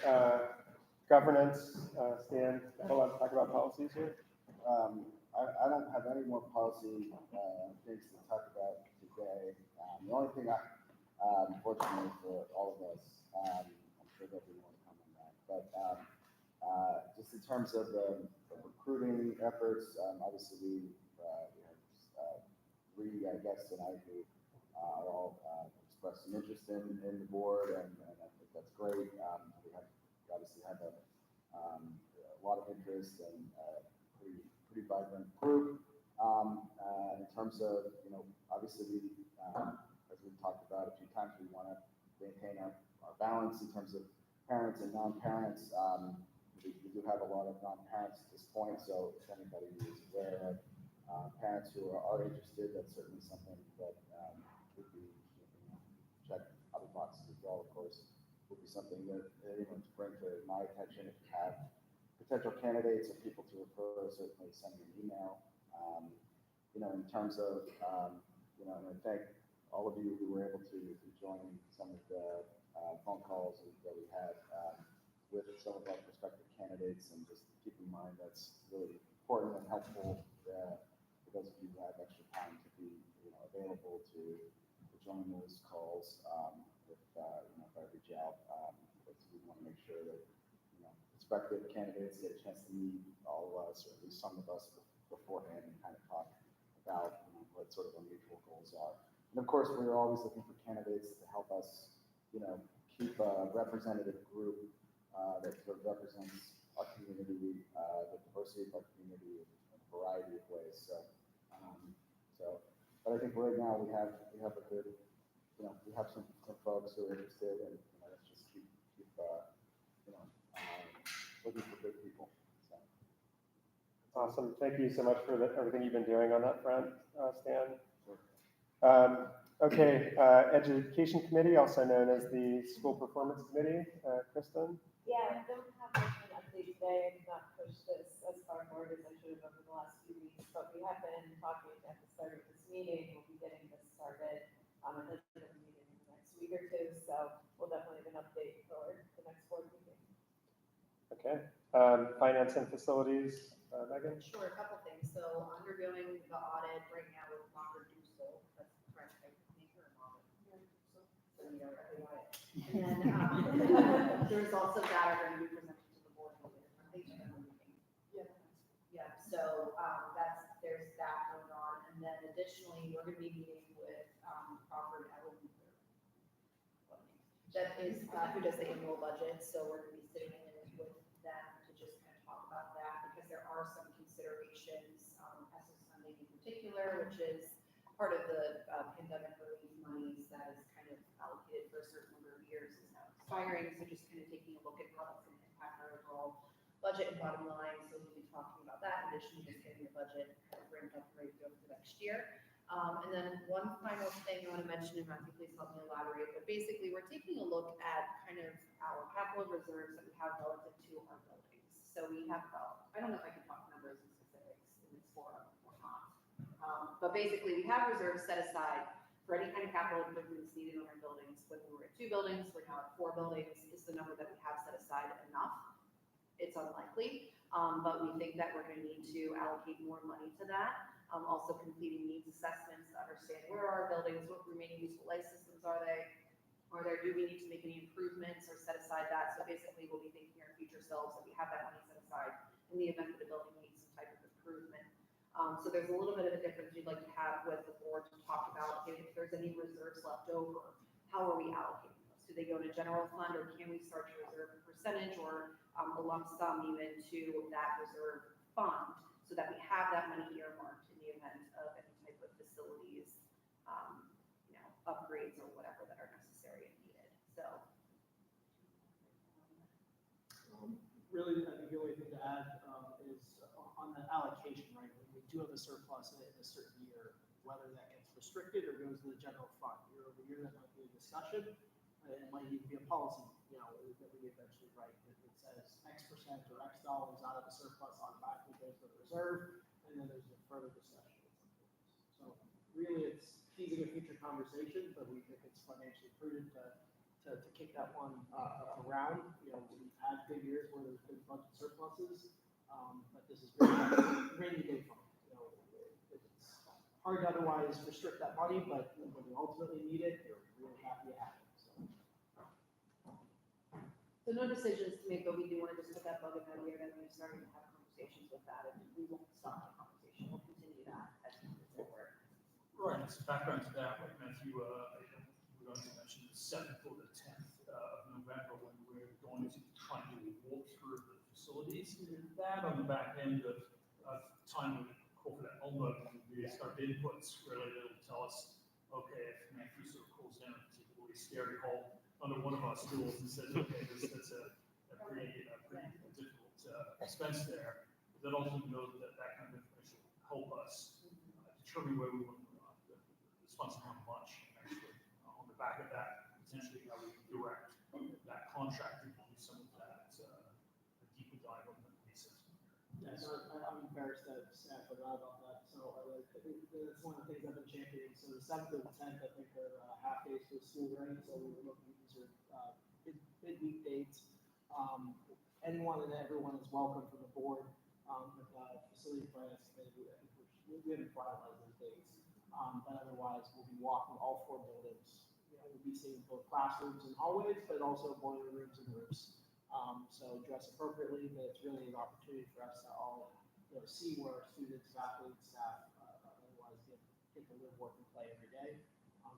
governance, Stan, allowed to talk about policies here? I don't have any more policy things to talk about today. The only thing unfortunately for all of us, I'm sure there'll be more to come on that, but just in terms of the recruiting efforts, obviously we have 3 guests tonight who are all expressed some interest in the board, and I think that's great. We obviously have a lot of interest and pretty vibrant group. In terms of, obviously we, as we've talked about a few times, we want to maintain our balance in terms of parents and non-parents. We do have a lot of non-parents at this point, so if anybody is aware of parents who are interested, that's certainly something that would be check other boxes as well, of course, would be something that anyone to bring to my attention. If you have potential candidates or people to refer, certainly send me an email. In terms of, and I thank all of you who were able to join some of the phone calls that we had with some of our prospective candidates, and just keep in mind that's really important and helpful for those of you who have extra time to be available to join those calls. If I reach out, we want to make sure that prospective candidates get a chance to meet all of us, or at least some of us, beforehand, and kind of talk about what sort of our mutual goals are. And of course, we're always looking for candidates to help us, keep a representative group that sort of represents our community, the diversity of our community in a variety of ways. But but I think right now we have a good, we have some folks who are interested, and, let's just keep, looking for good people, so. Awesome. Thank you so much for everything you've been doing on that front, Stan. Sure. Okay, Education Committee, also known as the School Performance Committee. Kristen? Yeah, I don't have much of an update today. I did not push this as far forward as I should have over the last few weeks, but we have been talking at the start of this meeting. We'll be getting this started on a meeting in the next week or two, so we'll definitely have an update for the next board meeting. Okay. Finance and Facilities, Megan? Sure, a couple things. So undergoing the audit right now with Longer Dussel, that's the French type of maker and audit. So we are at the audit. And then the results of that are going to be presented to the board at a later meeting. Yeah, so there's that going on. And then additionally, we're going to be meeting with Crawford Ellen. That is, who does the annual budget. So we're going to be sitting in with them to just kind of talk about that, because there are some considerations, SS funding in particular, which is part of the pandemic relief monies that is kind of allocated for a certain number of years is now expiring. So just kind of taking a look at how that's going to impact our overall budget and bottom line. So we'll be talking about that in addition to just getting the budget kind of ramped up and ready to go for next year. And then one final thing I want to mention, and Matthew, please help me elaborate, but basically we're taking a look at kind of our capital reserves that we have relative to our buildings. So we have about, I don't know if I can talk numbers and specifics in this forum or not. But basically we have reserves set aside for any kind of capital improvements needed on our buildings. When we were at 2 buildings, we're now at 4 buildings. Is the number that we have set aside enough? It's unlikely, but we think that we're going to need to allocate more money to that. Also completing needs assessments to understand where are our buildings, what remaining useful life systems are they, do we need to make any improvements or set aside that? So basically we'll be thinking our future selves that we have that money set aside in the event that the building needs some type of improvement. So there's a little bit of a difference we'd like to have with the board to talk about if there's any reserves left over, how are we allocating those? Do they go to general fund, or can we start to reserve a percentage or a lump sum even to that reserve fund, so that we have that money earmarked in the event of any type of facilities, upgrades or whatever that are necessary and needed. So. Really, I think the only thing to add is on the allocation, right? When we do have a surplus in a certain year, whether that gets restricted or goes to the general fund, year over year, that might be a discussion. It might even be a policy, that we eventually write. If it says X percent or X dollars out of the surplus automatically goes to the reserve, and then there's a further discussion. So really, it's teasing a future conversation, but we think it's financially prudent to kick that one around. We've had good years where there's been budget surpluses, but this is really rainy day fund. It's hard to otherwise restrict that money, but when you ultimately need it, you're really happy to have it. So no decisions to make, but we do want to just put that bug in our ear that we're starting to have conversations with that, and we won't stop the conversation. We'll continue that as we move forward. Right, so background to that, like Matthew, we're going to mention the 7th or the 10th of November, when we're going to try to walk through the facilities. That on the back end of time with corporate Elmo, we start inputs really that'll tell us, okay, if Matthew sort of calls down a particularly scary hole under one of our schools and says, okay, that's a pretty difficult expense there, then ultimately know that kind of information will help us determine where we want to sponsor how much, actually, on the back of that, potentially how we can direct that contract to do some of that deeper dive on the research. Yeah, so I'm embarrassed that staff forgot about that. So I think that's one of the things I've been championing. So the 7th and the 10th, I think, are half days for school, right? So we were looking, these are midweek dates. Anyone and everyone is welcome from the board. With facility finance committee, I think we haven't finalized those dates. But otherwise, we'll be walking all 4 buildings. We'll be seeing both classrooms and hallways, but also boiler rooms and roofs. So dress appropriately, but it's really an opportunity for us to all see where our students, athletes, staff, otherwise get to live, work, and play every day,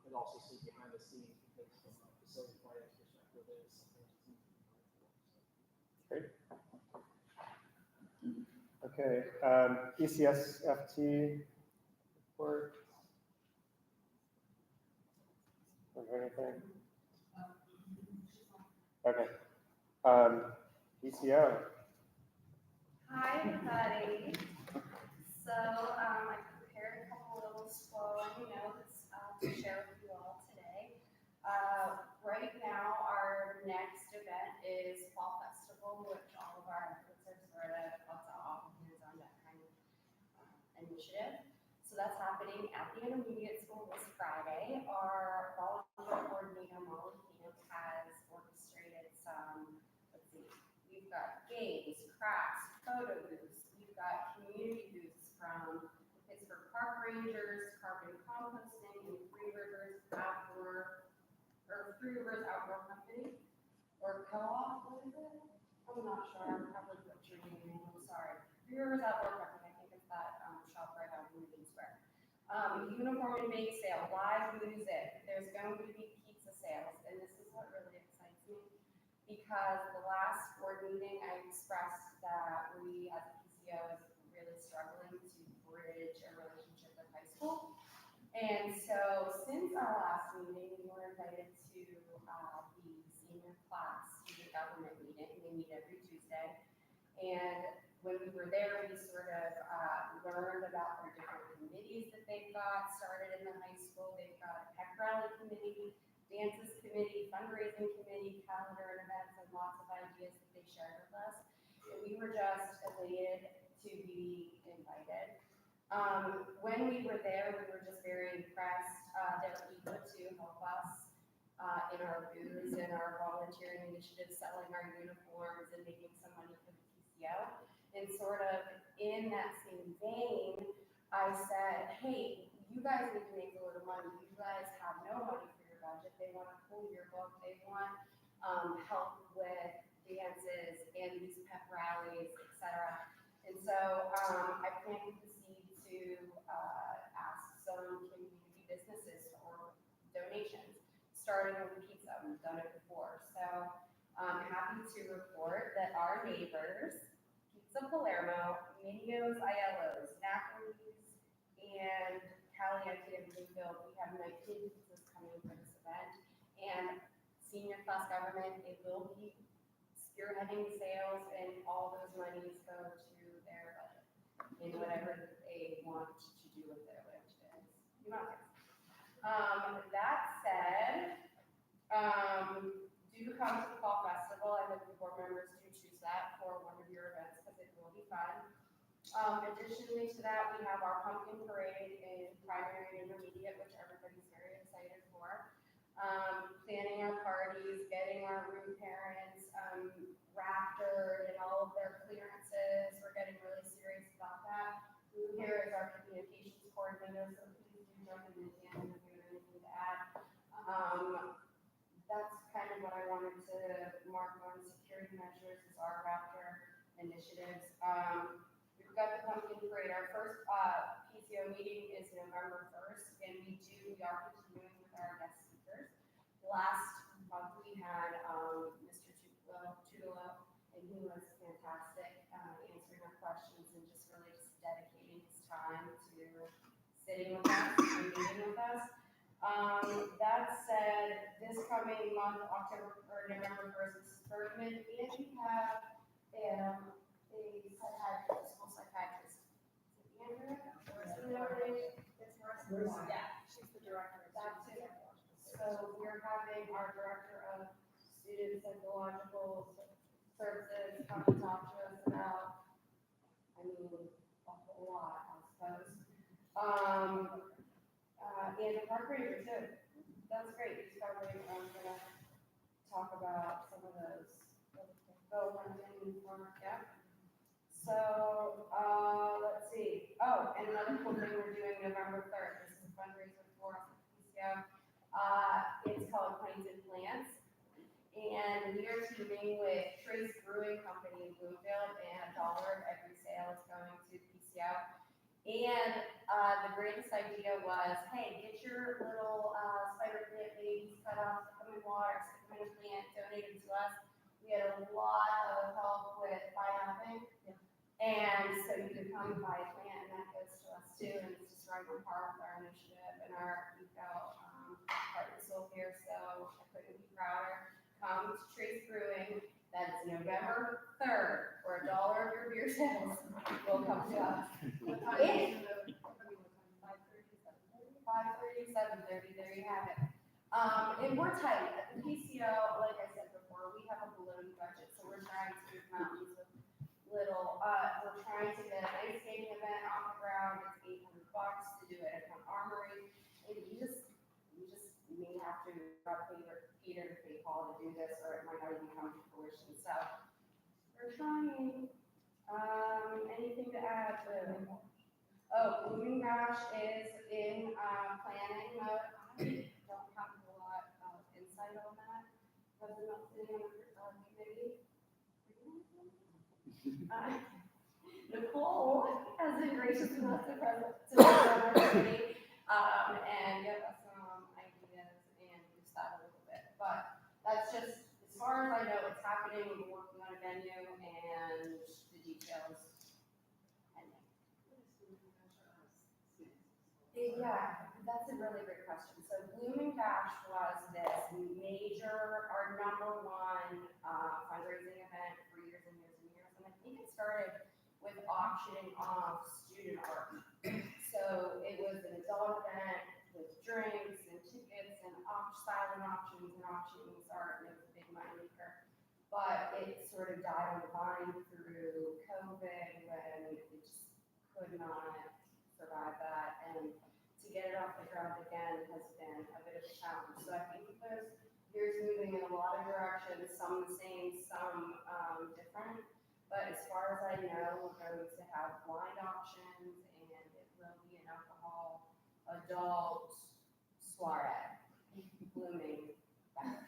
but also see behind the scenes, because from a facility finance perspective, it is something that's easy to know for. Great. Okay, ECS FT report. or anything? Okay. ECO. Hi, everybody. So, I prepared a couple little scrolling notes to share with you all today. Right now, our next event is Fall Festival, which all of our efforts are sort of lots of all hands on that kind of initiative. So that's happening at the intermediate school this Friday. Our volunteer coordinator, Molly Camp, has orchestrated some, let's see, we've got games, crafts, photo booths. We've got community booths from the Pittsburgh Park Rangers, carbon composting, and Three Rivers Outdoor Company, or co-op, what is it? I'm not sure, I'm probably butchering the name, I'm sorry. Three Rivers Outdoor Company, I think it's that shop right on Union Square. Uniform and bake sale, live music, there's going to be pizza sales, and this is what really excites me, because the last board meeting, I expressed that we as a PCO is really struggling to bridge a relationship with high school. And so since our last meeting, we were invited to the senior class student government meeting. They meet every Tuesday. And when we were there, we sort of learned about their different committees that they've got started in the high school. They've got a pep rally committee, dances committee, fundraising committee, calendar and events, and lots of ideas that they shared with us. And we were just elated to be invited. When we were there, we were just very impressed. They're eager to help us in our booths and our volunteering initiatives, selling our uniforms and making some money for the PCO. And sort of in that same vein, I said, hey, you guys need to make a little money. You guys have no money for your budget. They want a full yearbook. They want help with dances and these pep rallies, etc. And so I planted the seed to ask some community businesses for donations, starting with pizza. We've done it before. So I'm happy to report that our neighbors, Pizza Palermo, Minio's Aiello's, Napoli's, and Caliente and Bluefield, we have 19 pizzas coming for this event. And senior class government, it will be spearheading sales, and all those monies go to their budget in whatever they want to do with it, which is humongous. That said, do come to the Fall Festival. I hope the board members do choose that for one of your events because it will be fun. Additionally to that, we have our pumpkin parade in primary and intermediate, which everybody's very excited for. Planning our parties, getting our room parents raftered and all of their clearances. We're getting really serious about that. Lou here is our communications coordinator, so please do jump in at the end if you have anything to add. That's kind of what I wanted to mark on security measures as our rafter initiatives. We've got the pumpkin parade. Our first PCO meeting is November 1st, and we are continuing with our guest speakers. Last month we had Mr. Tudolo, and he was fantastic answering our questions and just really just dedicating his time to sitting with us and meeting with us. That said, this coming month, November 1st, is Bergman, and we have a psychiatrist, school psychiatrist. Is it Andrea? Or is it nowadays? It's Marissa. Yeah, she's the director. That's it. So we're having our director of student psychological services come and talk to us about, a whole lot, I suppose. And the park ranger too. That's great. He's probably gonna talk about some of those. Yeah. So, let's see. Oh, and another cool thing we're doing November 3rd. This is a fundraiser for us at PCO. It's called Planes and Plants. And we are teaming with Trace Brewing Company in Bloomfield, and $1 of every sale is going to PCO. And the greatest idea was, hey, get your little spider plant babies cut off, stick them in water, stick them in a plant, donate them to us. We had a lot of help with pineappling. And so you can come and buy a plant, and that goes to us too. And it's just right on par with our initiative and our eco heart and soul care. come to Trace Brewing. That's November 3rd, for $1 of your beer sales will come to us. What time is it? 5:30, 7:30, there you have it. And we're tight. At the PCO, like I said before, we have a balloon budget, so we're trying to do mountains with little, we're trying to get an ice skating event off the ground. It's $800 to do it at an armory. And you may have to pay Peter to pay Paul to do this, or it might not even come to fruition. So we're trying. Anything to add to? Oh, Blooming Bash is in planning mode. I don't have a lot of insight on that, because I'm not sitting on the committee. Nicole has been gracious enough to present to be on our committee, and give us some ideas and boost that a little bit. But that's just, as far as I know, it's happening. We're working on a venue and the details. Yeah, that's a really great question. So Blooming Bash was this major, our number one fundraising event for years and years and years. And I think it started with auctioning off student art. So it was an adult event with drinks and tickets and silent auctions and auctioning art, and it was a big money maker. But it sort of died on the vine through COVID when it just could not survive that. And to get it off the ground again has been a bit of a challenge. So I think there's years moving in a lot of directions, some the same, some different. But as far as I know, we're going to have blind auctions, and it will be an alcohol adult soiree, Blooming Bash.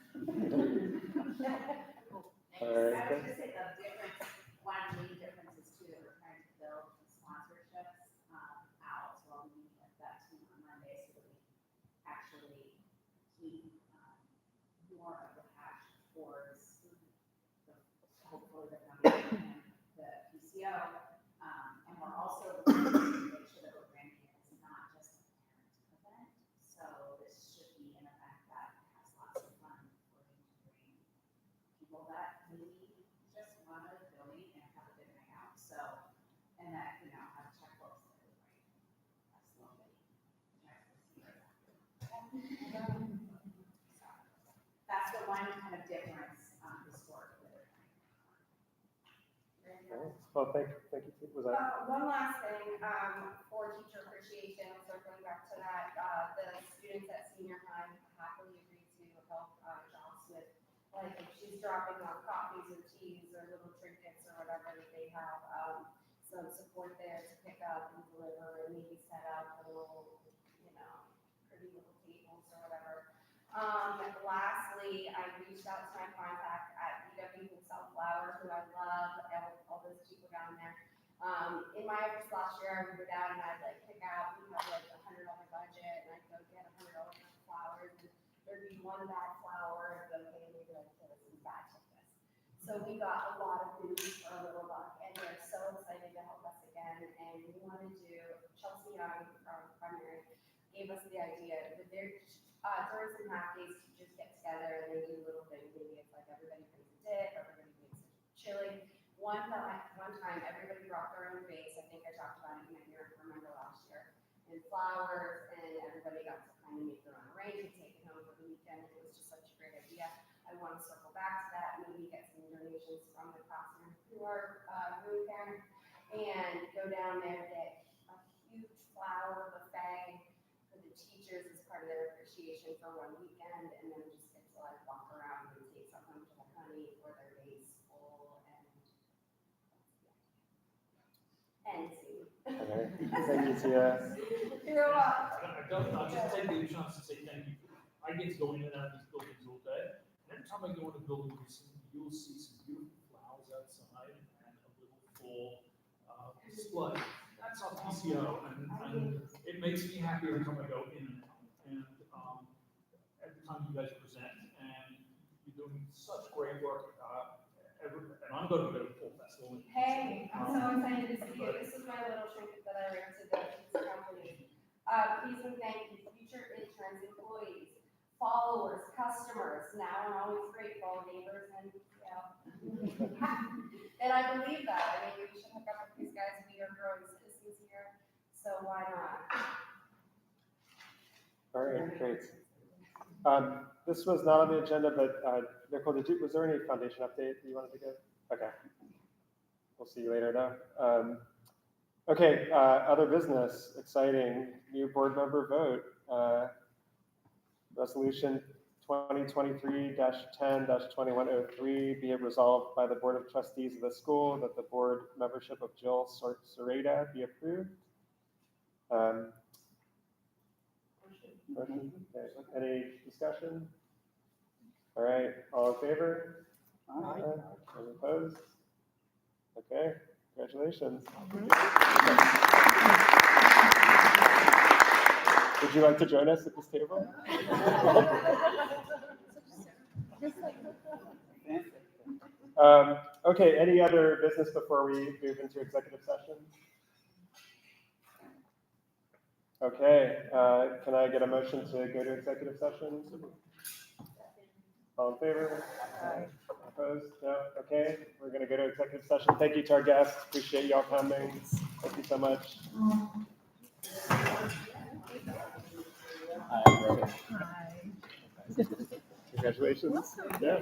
All right. I would just say the difference, one of the main differences too, that we're trying to build sponsorships out. So I'll be meeting with that team on Monday so that we actually keep more of the cash towards hopefully the foundation and the PCO. And we're also looking to make sure that we're branding it as not just a parent event. So this should be an event that has lots of fun for you to bring people that maybe just want to donate and have a good night out. So, and that, you know, have checkbooks that are right. That's lovely. That's the one kind of difference historically. Well, thank you. Was that? One last thing, for teacher appreciation, circling back to that, the students at senior high happily agreed to help Joss with, like, if she's dropping off coffees or teas or little trinkets or whatever, that they have some support there to pick up and deliver, and maybe set up a little, you know, pretty little tables or whatever. Lastly, I reached out to my contact at BW who sell flowers, who I love, all those people down there. In my efforts last year, I would go down and I'd like pick out, we have like $100 budget, and I'd go get $100 worth of flowers, and there'd be one bad flower, and okay, maybe like this and bad take this. So we got a lot of goodies for a little buck, and they're so excited to help us again. And we want to do, Chelsea Young from primary gave us the idea that their during some half days, teachers get together and they do little things. Maybe it's like everybody brings a dip, everybody makes a chili. One time, everybody brought their own vase. I think I talked about it in my year, remember last year, and flowers, and everybody got to kind of make their own arrangement, take it home for the weekend. It was just such a great idea. I want to circle back to that, maybe get some donations from the classroom through our room parent, and go down there, get a huge flower buffet for the teachers as part of their appreciation for one weekend, and then just get to like walk around and take something to the honey for their vase full and see. Okay. Thank you, Tia. You're welcome. I'll just take the chance to say thank you. I get to go in and out of these buildings all day. And every time I go in a building, you'll see some beautiful flowers outside and a little full display. That's our PCO, and it makes me happy every time I go in and out. And every time you guys present, and you're doing such great work. And I'm going to go to the Fall Festival. Hey, I'm so excited to see you. This is my little trinket that I ran to the pizza company. Please and thank you, future interns, employees, followers, customers. Now I'm always grateful, neighbors, and, and I believe that. I mean, we should hook up with these guys. We are growing citizens here, so why not? All right, great. This was not on the agenda, but Nicole, was there any foundation update that you wanted to give? Okay. We'll see you later though. Okay, other business, exciting, new board member vote. Resolution 2023-10-2103, be it resolved by the Board of Trustees of the school that the board membership of Jill Sereda be approved. Motion? Okay. Any discussion? All right, all in favor? Aye. Any opposed? Okay, congratulations. Would you like to join us at this table? Okay, any other business before we move into executive session? Okay, can I get a motion to go to executive session? All in favor? Opposed? No? Okay, we're going to go to executive session. Thank you to our guests. Appreciate y'all coming. Thank you so much. Congratulations. Yeah.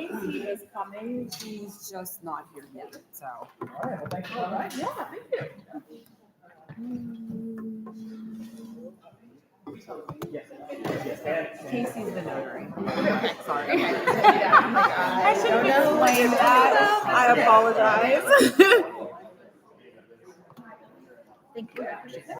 Casey is coming, she's just not here yet, so. All right, well, thank you. All right, yeah, thank you. Casey's the notary. Sorry. I should have explained that. I apologize. Thank you.